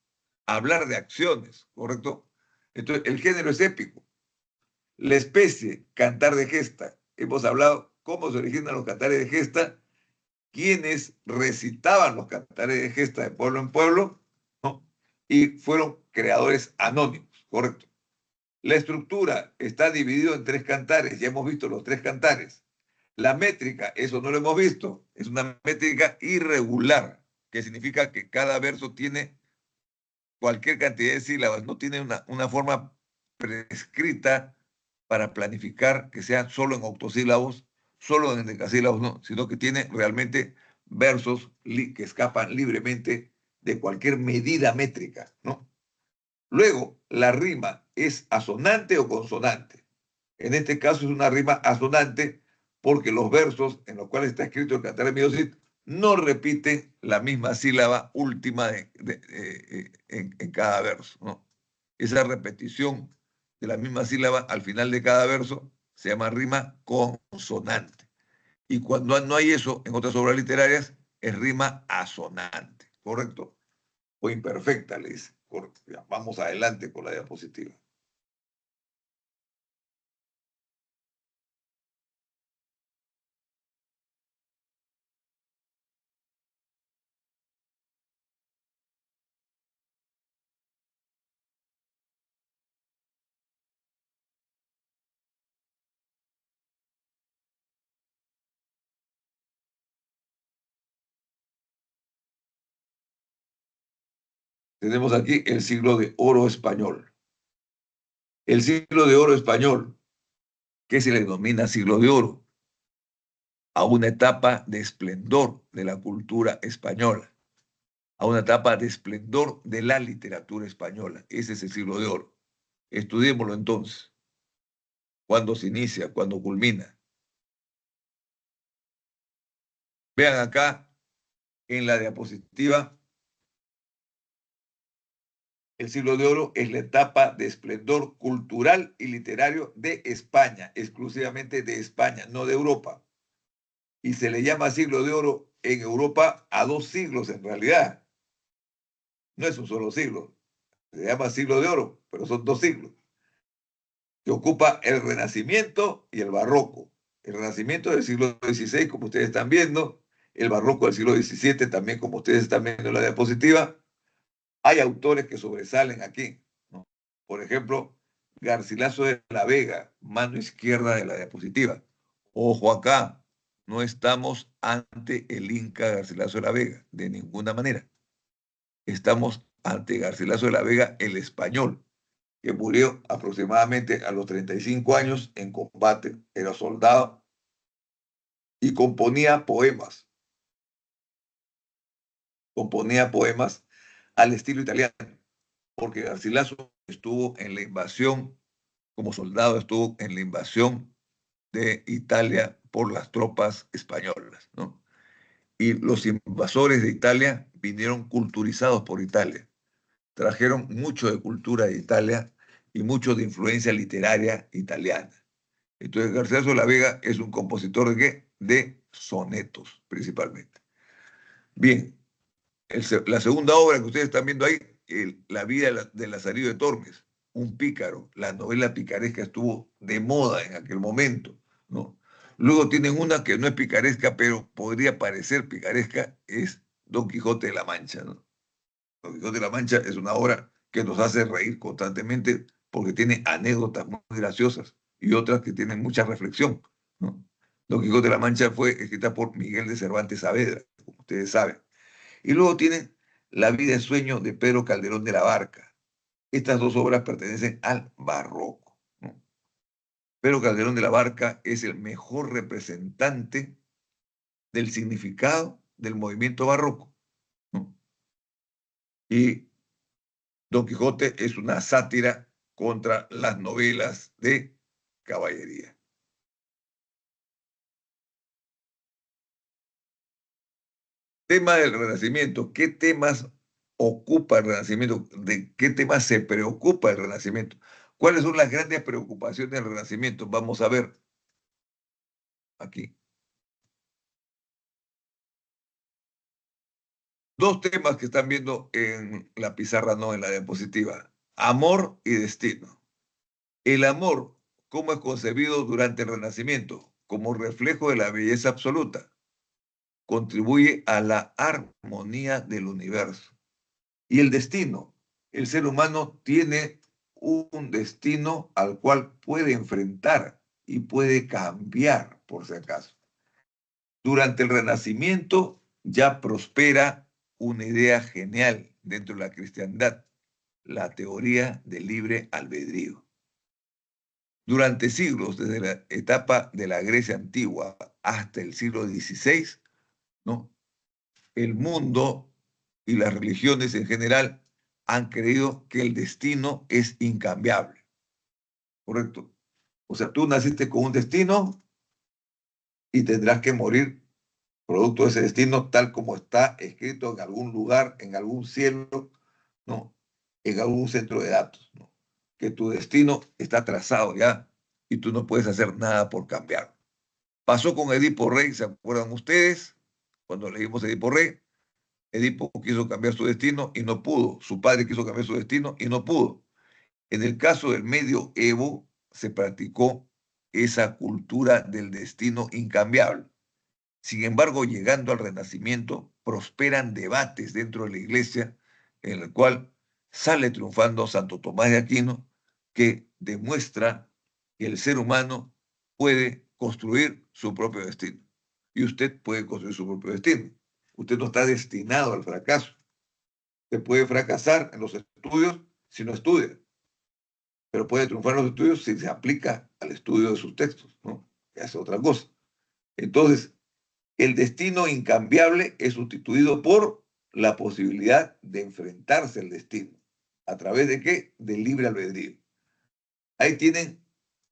Hablar de acciones, ¿correcto? Entonces, el género es épico. La especie, cantar de gesta. Hemos hablado cómo se originan los cantares de gesta, quienes recitaban los cantares de gesta de pueblo en pueblo, ¿no? Y fueron creadores anónimos, ¿correcto? La estructura está dividida en tres cantares, ya hemos visto los tres cantares. La métrica, eso no lo hemos visto, es una métrica irregular, que significa que cada verso tiene cualquier cantidad de sílabas, no tiene una forma prescrita para planificar que sea solo en octosílabos, solo en decasílabos, no, sino que tiene realmente versos que escapan libremente de cualquier medida métrica, ¿no? Luego, la rima es asonante o consonante. En este caso es una rima asonante porque los versos en los cuales está escrito el cantar de Meosit no repiten la misma sílaba última en cada verso, ¿no? Esa repetición de la misma sílaba al final de cada verso se llama rima consonante. Y cuando no hay eso en otras obras literarias, es rima asonante, ¿correcto? O imperfecta, le dice. Correcto. Ya, vamos adelante con la diapositiva. Tenemos aquí el siglo de oro español. El siglo de oro español, que se le denomina siglo de oro, a una etapa de esplendor de la cultura española, a una etapa de esplendor de la literatura española. Ese es el siglo de oro. Estudiémoslo entonces. ¿Cuándo se inicia? ¿Cuándo culmina? Vean acá en la diapositiva, el siglo de oro es la etapa de esplendor cultural y literario de España, exclusivamente de España, no de Europa. Y se le llama siglo de oro en Europa a dos siglos en realidad. No es un solo siglo, se llama siglo de oro, pero son dos siglos, que ocupa el Renacimiento y el Barroco. El Renacimiento del siglo XVI, como ustedes están viendo, el Barroco del siglo XVII, también como ustedes están viendo en la diapositiva, hay autores que sobresalen aquí, ¿no? Por ejemplo, Garcilaso de la Vega, mano izquierda de la diapositiva. Ojo acá, no estamos ante el Inca Garcilaso de la Vega, de ninguna manera. Estamos ante Garcilaso de la Vega, el español, que murió aproximadamente a los 35 años en combate, era soldado y componía poemas al estilo italiano, porque Garcilaso estuvo en la invasión, como soldado estuvo en la invasión de Italia por las tropas españolas, ¿no? Y los invasores de Italia vinieron culturizados por Italia, trajeron mucho de cultura de Italia y mucho de influencia literaria italiana. Entonces Garcilaso de la Vega es un compositor de ¿qué? De sonetos, principalmente. Bien, la segunda obra que ustedes están viendo ahí, La vida de Lazarillo de Tormes, un pícaro. La novela picaresca estuvo de moda en aquel momento, ¿no? Luego tienen una que no es picaresca, pero podría parecer picaresca, es Don Quijote de la Mancha, ¿no? Don Quijote de la Mancha es una obra que nos hace reír constantemente porque tiene anécdotas muy graciosas y otras que tienen mucha reflexión, ¿no? Don Quijote de la Mancha fue escrita por Miguel de Cervantes Saavedra, como ustedes saben. Y luego tienen La vida y sueño de Pedro Calderón de la Barca. Estas dos obras pertenecen al barroco, ¿no? Pedro Calderón de la Barca es el mejor representante del significado del movimiento barroco, ¿no? Y Don Quijote es una sátira contra las novelas de caballería. Tema del Renacimiento. ¿Qué temas ocupa el Renacimiento? ¿De qué temas se preocupa el Renacimiento? ¿Cuáles son las grandes preocupaciones del Renacimiento? Vamos a ver aquí. Dos temas que están viendo en la pizarra, no en la diapositiva. Amor y destino. El amor, ¿cómo es concebido durante el Renacimiento? Como reflejo de la belleza absoluta. Contribuye a la armonía del universo. Y el destino. El ser humano tiene un destino al cual puede enfrentar y puede cambiar, por si acaso. Durante el Renacimiento ya prospera una idea genial dentro de la cristiandad, la teoría del libre albedrío. Durante siglos, desde la etapa de la Grecia antigua hasta el siglo XVI, ¿no? El mundo y las religiones en general han creído que el destino es incambiable, ¿correcto? O sea, tú naciste con un destino y tendrás que morir producto de ese destino tal como está escrito en algún lugar, en algún cielo, ¿no? En algún centro de datos, ¿no? Que tu destino está trazado ya y tú no puedes hacer nada por cambiarlo. Pasó con Edipo Rey, ¿se acuerdan ustedes? Cuando leímos Edipo Rey, Edipo quiso cambiar su destino y no pudo. Su padre quiso cambiar su destino y no pudo. En el caso del medioevo se practicó esa cultura del destino incambiable. Sin embargo, llegando al Renacimiento, prosperan debates dentro de la Iglesia en el cual sale triunfando Santo Tomás de Aquino, que demuestra que el ser humano puede construir su propio destino. Y usted puede construir su propio destino. Usted no está destinado al fracaso. Usted puede fracasar en los estudios si no estudia, pero puede triunfar en los estudios si se aplica al estudio de sus textos, ¿no? Que hace otra cosa. Entonces, el destino incambiable es sustituido por la posibilidad de enfrentarse al destino. ¿A través de qué? Del libre albedrío. Ahí tienen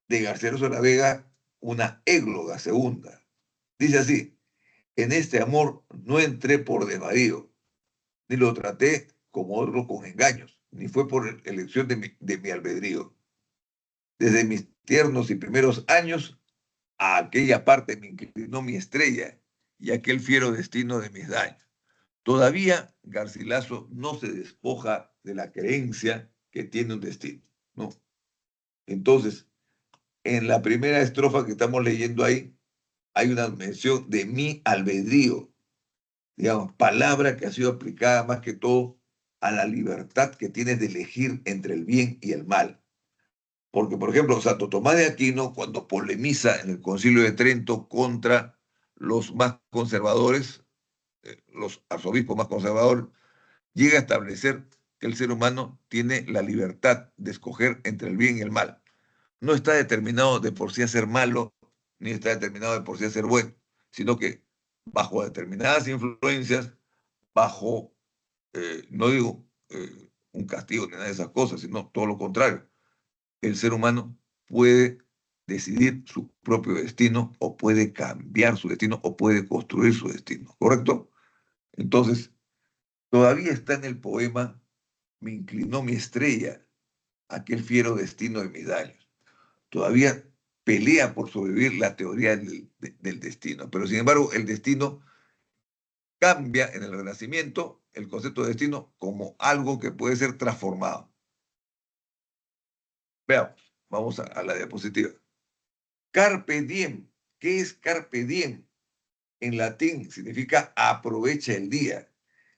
de Garcilaso de la Vega una égloga segunda. Dice así: en este amor no entré por desvarío, ni lo traté como otro con engaños, ni fue por elección de mi albedrío. Desde mis tiernos y primeros años, a aquella parte me inclinó mi estrella y aquel fiero destino de mis daños. Todavía Garcilaso no se despoja de la creencia que tiene un destino, ¿no? Entonces, en la primera estrofa que estamos leyendo ahí, hay una mención de mi albedrío, digamos, palabra que ha sido aplicada más que todo a la libertad que tienes de elegir entre el bien y el mal. Porque, por ejemplo, Santo Tomás de Aquino, cuando polemiza en el Concilio de Trento contra los más conservadores, los arzobispos más conservadores, llega a establecer que el ser humano tiene la libertad de escoger entre el bien y el mal. No está determinado de por sí a ser malo, ni está determinado de por sí a ser bueno, sino que bajo determinadas influencias, bajo, no digo un castigo ni nada de esas cosas, sino todo lo contrario, el ser humano puede decidir su propio destino o puede cambiar su destino o puede construir su destino, ¿correcto? Entonces, todavía está en el poema Me inclinó mi estrella, aquel fiero destino de mis daños. Todavía pelea por sobrevivir la teoría del destino, pero sin embargo el destino cambia en el Renacimiento el concepto de destino como algo que puede ser transformado. Veamos, vamos a la diapositiva. Carpe diem. ¿Qué es carpe diem? En latín significa aprovecha el día.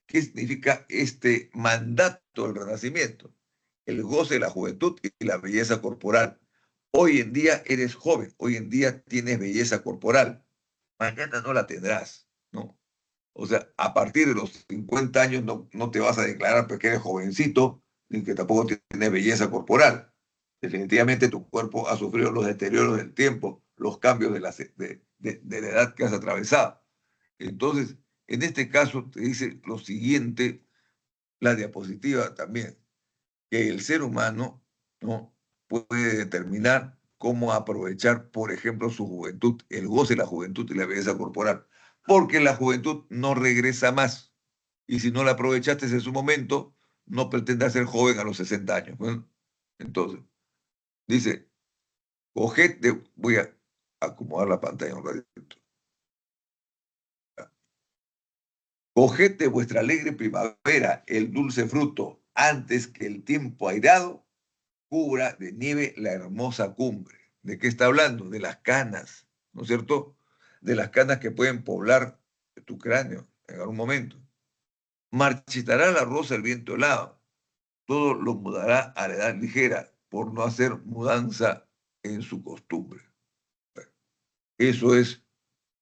¿Qué significa este mandato del Renacimiento? El goce de la juventud y la belleza corporal. Hoy en día eres joven, hoy en día tienes belleza corporal. Mañana no la tendrás, ¿no? O sea, a partir de los 50 años no te vas a declarar porque eres jovencito, ni que tampoco tienes belleza corporal. Definitivamente tu cuerpo ha sufrido los deterioros del tiempo, los cambios de la edad que has atravesado. Entonces, en este caso te dice lo siguiente, la diapositiva también, que el ser humano, ¿no?, puede determinar cómo aprovechar, por ejemplo, su juventud, el goce de la juventud y la belleza corporal, porque la juventud no regresa más. Y si no la aprovechaste en su momento, no pretendas ser joven a los 60 años. Bueno, entonces, dice, voy a acomodar la pantalla un ratito. Coged de vuestra alegre primavera el dulce fruto, antes que el tiempo airado cubra de nieve la hermosa cumbre. ¿De qué está hablando? De las canas, ¿no es cierto? De las canas que pueden poblar tu cráneo en algún momento. Marchitará la rosa el viento helado, todo lo mudará a la edad ligera, por no hacer mudanza en su costumbre. Eso es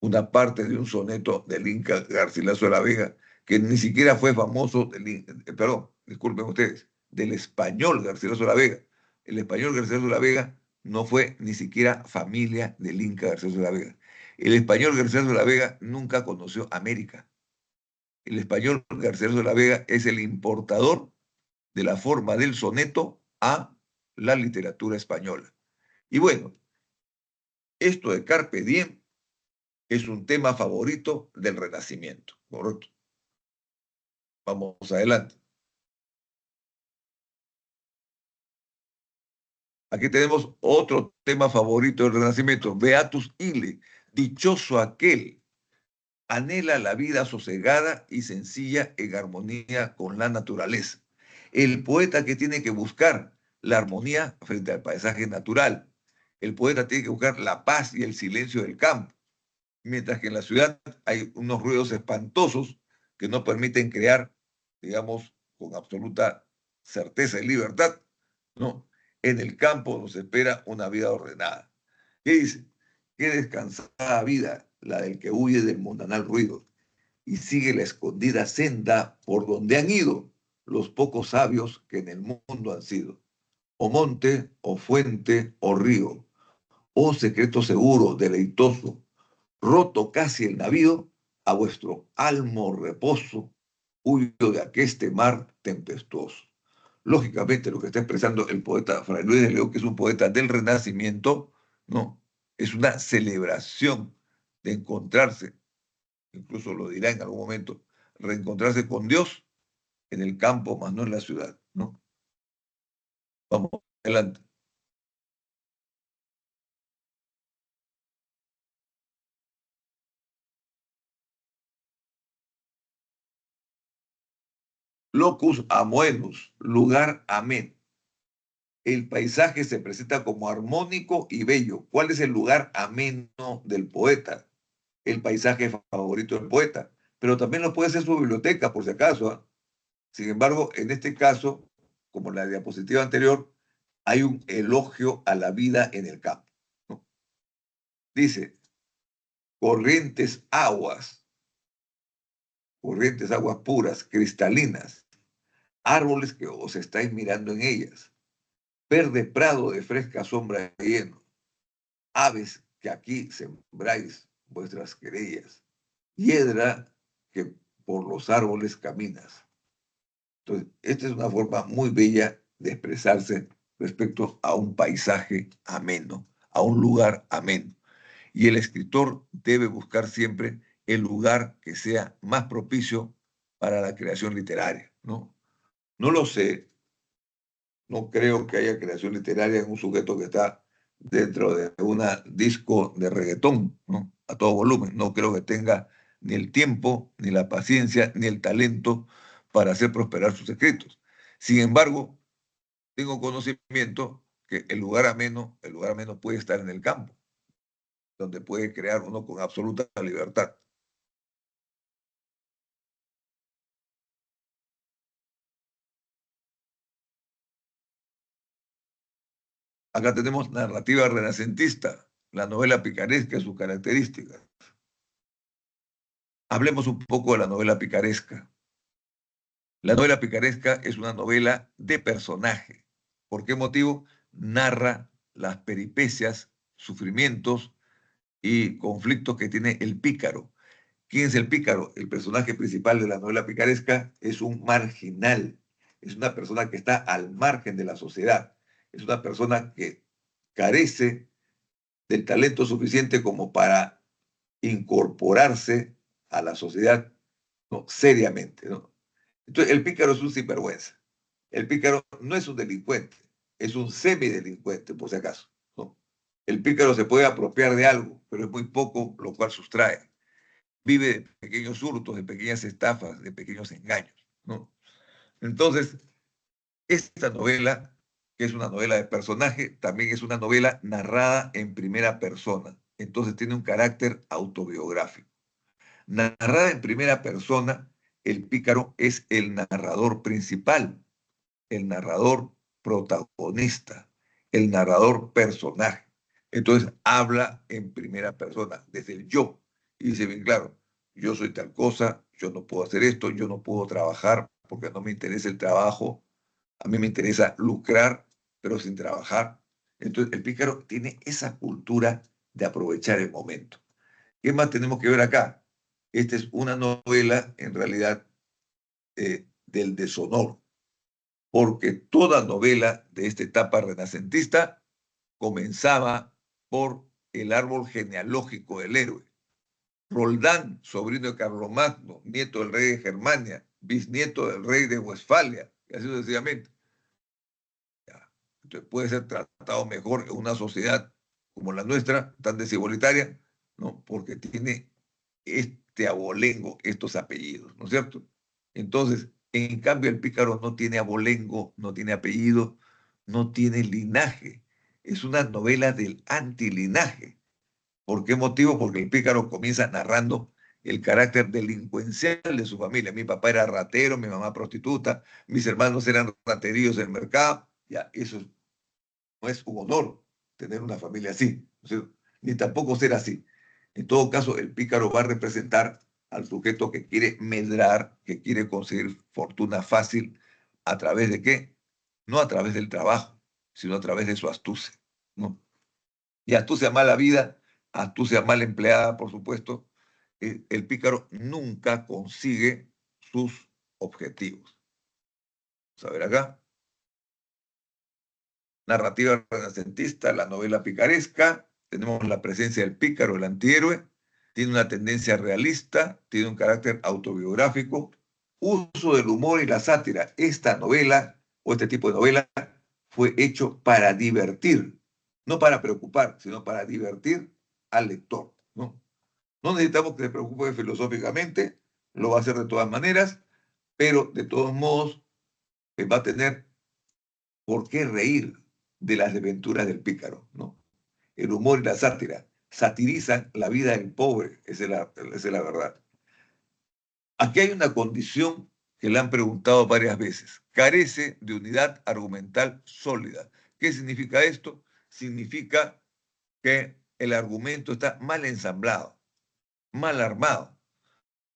una parte de un soneto del Inca Garcilaso de la Vega, que ni siquiera fue famoso, perdón, disculpen ustedes, del español Garcilaso de la Vega. El español Garcilaso de la Vega no fue ni siquiera familia del Inca Garcilaso de la Vega. El español Garcilaso de la Vega nunca conoció América. El español Garcilaso de la Vega es el importador de la forma del soneto a la literatura española. Y bueno, esto de Carpe Diem es un tema favorito del Renacimiento, ¿correcto? Vamos adelante. Aquí tenemos otro tema favorito del Renacimiento, Beatus Ille, dichoso aquel, anhela la vida sosegada y sencilla en armonía con la naturaleza. El poeta que tiene que buscar la armonía frente al paisaje natural. El poeta tiene que buscar la paz y el silencio del campo, mientras que en la ciudad hay unos ruidos espantosos que no permiten crear, digamos, con absoluta certeza y libertad, ¿no? En el campo nos espera una vida ordenada. ¿Qué dice? Qué descansada vida la del que huye del mundanal ruido y sigue la escondida senda por donde han ido los pocos sabios que en el mundo han sido. O monte, o fuente, o río, o secreto seguro, deleitoso, roto casi el navío, a vuestro almo reposo, huyo de aqueste mar tempestuoso. Lógicamente, lo que está expresando el poeta Fray Luis de León, que es un poeta del Renacimiento, ¿no?, es una celebración de encontrarse, incluso lo dirá en algún momento, reencontrarse con Dios en el campo, más no en la ciudad, ¿no? Vamos adelante. Locus amoenus, lugar amén. El paisaje se presenta como armónico y bello. ¿Cuál es el lugar ameno del poeta? el paisaje favorito del poeta, pero también lo puede ser su biblioteca, por si acaso, ¿ah? Sin embargo, en este caso, como en la diapositiva anterior, hay un elogio a la vida en el campo, ¿no? Dice, corrientes aguas, corrientes aguas puras, cristalinas, árboles que os estáis mirando en ellas, verde prado de fresca sombra lleno, aves que aquí sembráis vuestras querellas, hiedra que por los árboles caminas. Entonces, esta es una forma muy bella de expresarse respecto a un paisaje ameno, a un lugar ameno. Y el escritor debe buscar siempre el lugar que sea más propicio para la creación literaria, ¿no? No lo sé, no creo que haya creación literaria en un sujeto que está dentro de un disco de reggaetón, ¿no? A todo volumen. No creo que tenga ni el tiempo, ni la paciencia, ni el talento para hacer prosperar sus escritos. Sin embargo, tengo conocimiento que el lugar ameno puede estar en el campo, donde puede crear uno con absoluta libertad. Acá tenemos narrativa renacentista, la novela picaresca y sus características. Hablemos un poco de la novela picaresca. La novela picaresca es una novela de personaje. ¿Por qué motivo? Narra las peripecias, sufrimientos y conflictos que tiene el pícaro. ¿Quién es el pícaro? El personaje principal de la novela picaresca es un marginal, es una persona que está al margen de la sociedad, es una persona que carece del talento suficiente como para incorporarse a la sociedad, ¿no? Seriamente, ¿no? Entonces, el pícaro es un sinvergüenza. El pícaro no es un delincuente, es un semidelincuente, por si acaso, ¿no? El pícaro se puede apropiar de algo, pero es muy poco lo cual sustrae. Vive de pequeños hurtos, de pequeñas estafas, de pequeños engaños, ¿no? Entonces, esta novela, que es una novela de personaje, también es una novela narrada en primera persona. Entonces tiene un carácter autobiográfico. Narrada en primera persona, el pícaro es el narrador principal, el narrador protagonista, el narrador personaje. Entonces habla en primera persona, desde el yo, y dice bien claro, yo soy tal cosa, yo no puedo hacer esto, yo no puedo trabajar porque no me interesa el trabajo, a mí me interesa lucrar, pero sin trabajar. Entonces el pícaro tiene esa cultura de aprovechar el momento. ¿Qué más tenemos que ver acá? Esta es una novela, en realidad, del deshonor, porque toda novela de esta etapa renacentista comenzaba por el árbol genealógico del héroe. Roldán, sobrino de Carlomagno, nieto del rey de Germania, bisnieto del rey de Westfalia, y así sucesivamente. Entonces puede ser tratado mejor en una sociedad como la nuestra, tan desigualitaria, ¿no? Porque tiene este abolengo, estos apellidos, ¿no es cierto? Entonces, en cambio, el pícaro no tiene abolengo, no tiene apellido, no tiene linaje. Es una novela del antilinaje. ¿Por qué motivo? Porque el pícaro comienza narrando el carácter delincuencial de su familia. Mi papá era ratero, mi mamá prostituta, mis hermanos eran rateríos del mercado. Ya, eso no es un honor tener una familia así, ¿no es cierto? Ni tampoco ser así. En todo caso, el pícaro va a representar al sujeto que quiere medrar, que quiere conseguir fortuna fácil, ¿a través de qué? No a través del trabajo, sino a través de su astucia, ¿no? Y astucia mala vida, astucia mal empleada, por supuesto, el pícaro nunca consigue sus objetivos. Vamos a ver acá. Narrativa renacentista, la novela picaresca, tenemos la presencia del pícaro, el antihéroe, tiene una tendencia realista, tiene un carácter autobiográfico, uso del humor y la sátira. Esta novela o este tipo de novela fue hecho para divertir, no para preocupar, sino para divertir al lector, ¿no? No necesitamos que se preocupe filosóficamente, lo va a hacer de todas maneras, pero de todos modos va a tener por qué reír de las desventuras del pícaro, ¿no? El humor y la sátira. satirizan la vida del pobre, esa es la verdad. Aquí hay una condición que le han preguntado varias veces. Carece de unidad argumental sólida. ¿Qué significa esto? Significa que el argumento está mal ensamblado, mal armado.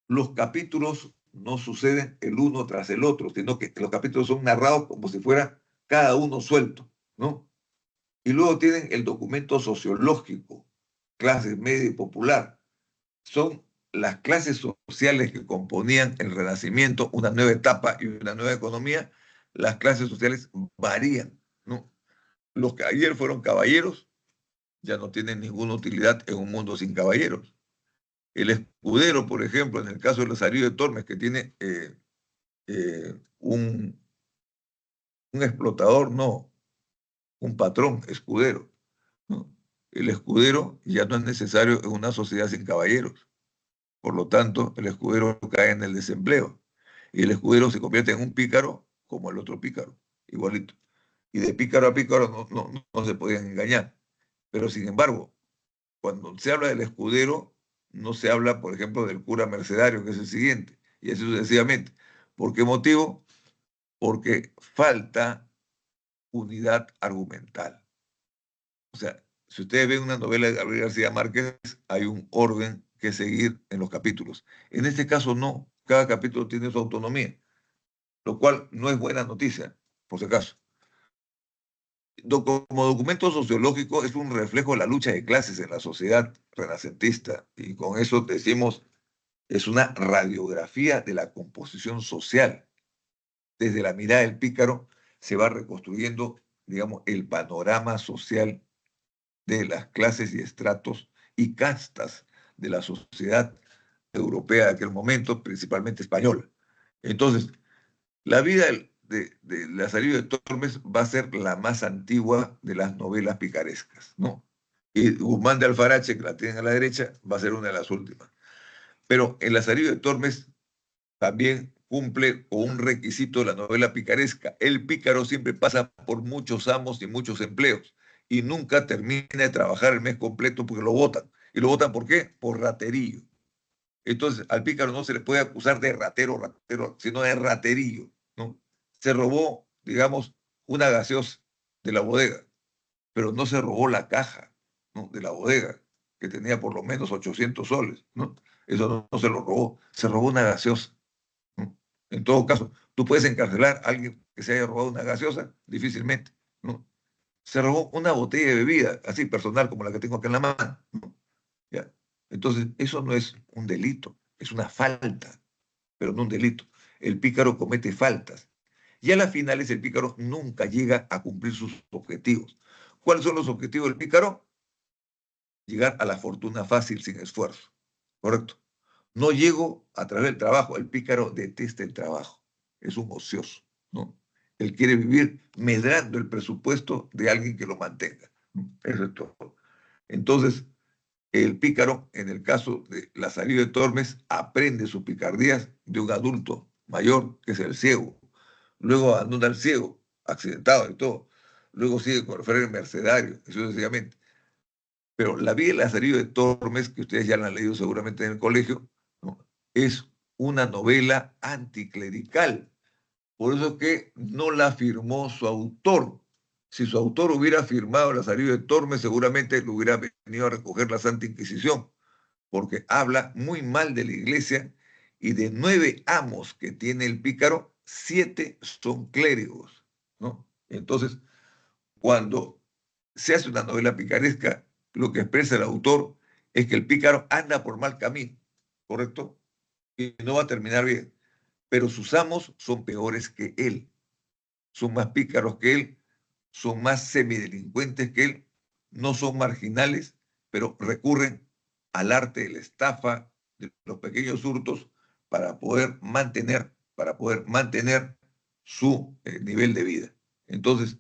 Los capítulos no suceden el uno tras el otro, sino que los capítulos son narrados como si fuera cada uno suelto, ¿no? Y luego tienen el documento sociológico, clase media y popular. Son las clases sociales que componían el Renacimiento, una nueva etapa y una nueva economía. Las clases sociales varían, ¿no? Los que ayer fueron caballeros ya no tienen ninguna utilidad en un mundo sin caballeros. El escudero, por ejemplo, en el caso de Lazarillo de Tormes, que tiene un explotador, no, un patrón escudero, ¿no? El escudero ya no es necesario en una sociedad sin caballeros. Por lo tanto, el escudero cae en el desempleo. Y el escudero se convierte en un pícaro como el otro pícaro, igualito. Y de pícaro a pícaro no se podían engañar. Pero sin embargo, cuando se habla del escudero, no se habla, por ejemplo, del cura mercedario, que es el siguiente, y así sucesivamente. ¿Por qué motivo? Porque falta unidad argumental. O sea, si ustedes ven una novela de Gabriel García Márquez, hay un orden que seguir en los capítulos. En este caso no, cada capítulo tiene su autonomía, lo cual no es buena noticia, por si acaso. Como documento sociológico es un reflejo de la lucha de clases en la sociedad renacentista, y con eso decimos, es una radiografía de la composición social. Desde la mirada del pícaro se va reconstruyendo, digamos, el panorama social de las clases y estratos y castas de la sociedad europea de aquel momento, principalmente española. Entonces, la vida de Lazarillo de Tormes va a ser la más antigua de las novelas picarescas, ¿no? Y Guzmán de Alfarache, que la tienen a la derecha, va a ser una de las últimas. Pero el Lazarillo de Tormes también cumple con un requisito de la novela picaresca. El pícaro siempre pasa por muchos amos y muchos empleos y nunca termina de trabajar el mes completo porque lo votan. ¿Y lo votan por qué? Por raterillo. Entonces, al pícaro no se le puede acusar de ratero, sino de raterillo, ¿no? Se robó, digamos, una gaseosa de la bodega, pero no se robó la caja, ¿no?, de la bodega, que tenía por lo menos 800 soles, ¿no? Eso no se lo robó, se robó una gaseosa. ¿No? En todo caso, tú puedes encarcelar a alguien que se haya robado una gaseosa, difícilmente, ¿no? Se robó una botella de bebida, así personal como la que tengo acá en la mano, ¿no? ¿Ya? Entonces, eso no es un delito, es una falta, pero no un delito. El pícaro comete faltas. Y a las finales el pícaro nunca llega a cumplir sus objetivos. ¿Cuáles son los objetivos del pícaro? Llegar a la fortuna fácil sin esfuerzo, ¿correcto? No llego a través del trabajo. El pícaro detesta el trabajo. Es un ocioso, ¿no? Él quiere vivir medrando el presupuesto de alguien que lo mantenga, ¿no? Eso es todo. Entonces, el pícaro, en el caso de Lazarillo de Tormes, aprende sus picardías de un adulto mayor, que es el ciego. Luego abandona al ciego, accidentado y todo. Luego sigue con el fraile mercedario, y sucesivamente. Pero la vida de Lazarillo de Tormes, que ustedes ya la han leído seguramente en el colegio, ¿no?, es una novela anticlerical. Por eso que no la firmó su autor. Si su autor hubiera firmado Lazarillo de Tormes, seguramente lo hubiera venido a recoger la Santa Inquisición, porque habla muy mal de la iglesia, y de 9 amos que tiene el pícaro, 7 son clérigos, ¿no? Entonces, cuando se hace una novela picaresca, lo que expresa el autor es que el pícaro anda por mal camino, ¿correcto? Y no va a terminar bien. Pero sus amos son peores que él, son más pícaros que él, son más semidelincuentes que él, no son marginales, pero recurren al arte de la estafa, de los pequeños hurtos, para poder mantener su nivel de vida. Entonces,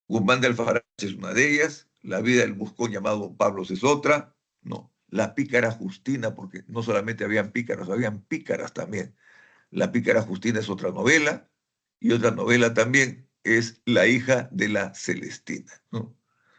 Guzmán de Alfarache es una de ellas, la vida del buscón llamado Pablos es otra, no, la pícara Justina, porque no solamente habían pícaros, habían pícaras también. La pícara Justina es otra novela, y otra novela también es La hija de la Celestina, ¿no?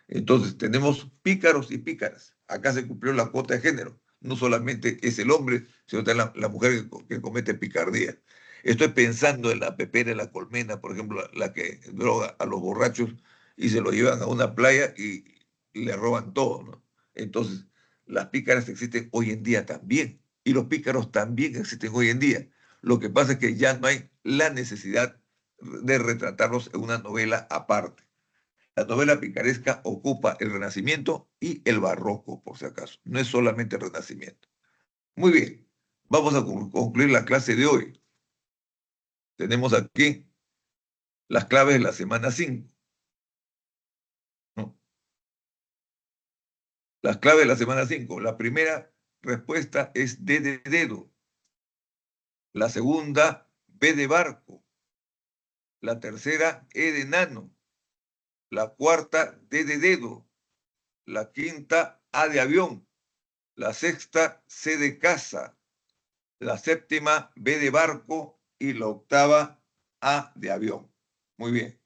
Entonces, tenemos pícaros y pícaras. acá se cumplió la cuota de género. No solamente es el hombre, sino también la mujer que comete picardía. Estoy pensando en la pepera, en la colmena, por ejemplo, la que droga a los borrachos y se lo llevan a una playa y le roban todo, ¿no? Entonces, las pícaras existen hoy en día también, y los pícaros también existen hoy en día. Lo que pasa es que ya no hay la necesidad de retratarlos en una novela aparte. La novela picaresca ocupa el Renacimiento y el Barroco, por si acaso. No es solamente el Renacimiento. Muy bien, vamos a concluir la clase de hoy. Tenemos aquí las claves de la semana 5, ¿no? Las claves de la semana 5. La primera respuesta es D de dedo. La segunda, B de barco. La tercera, E de nano. La cuarta, D de dedo. La quinta, A de avión. La sexta, C de casa. La séptima, B de barco. Y la octava, A de avión. Muy bien.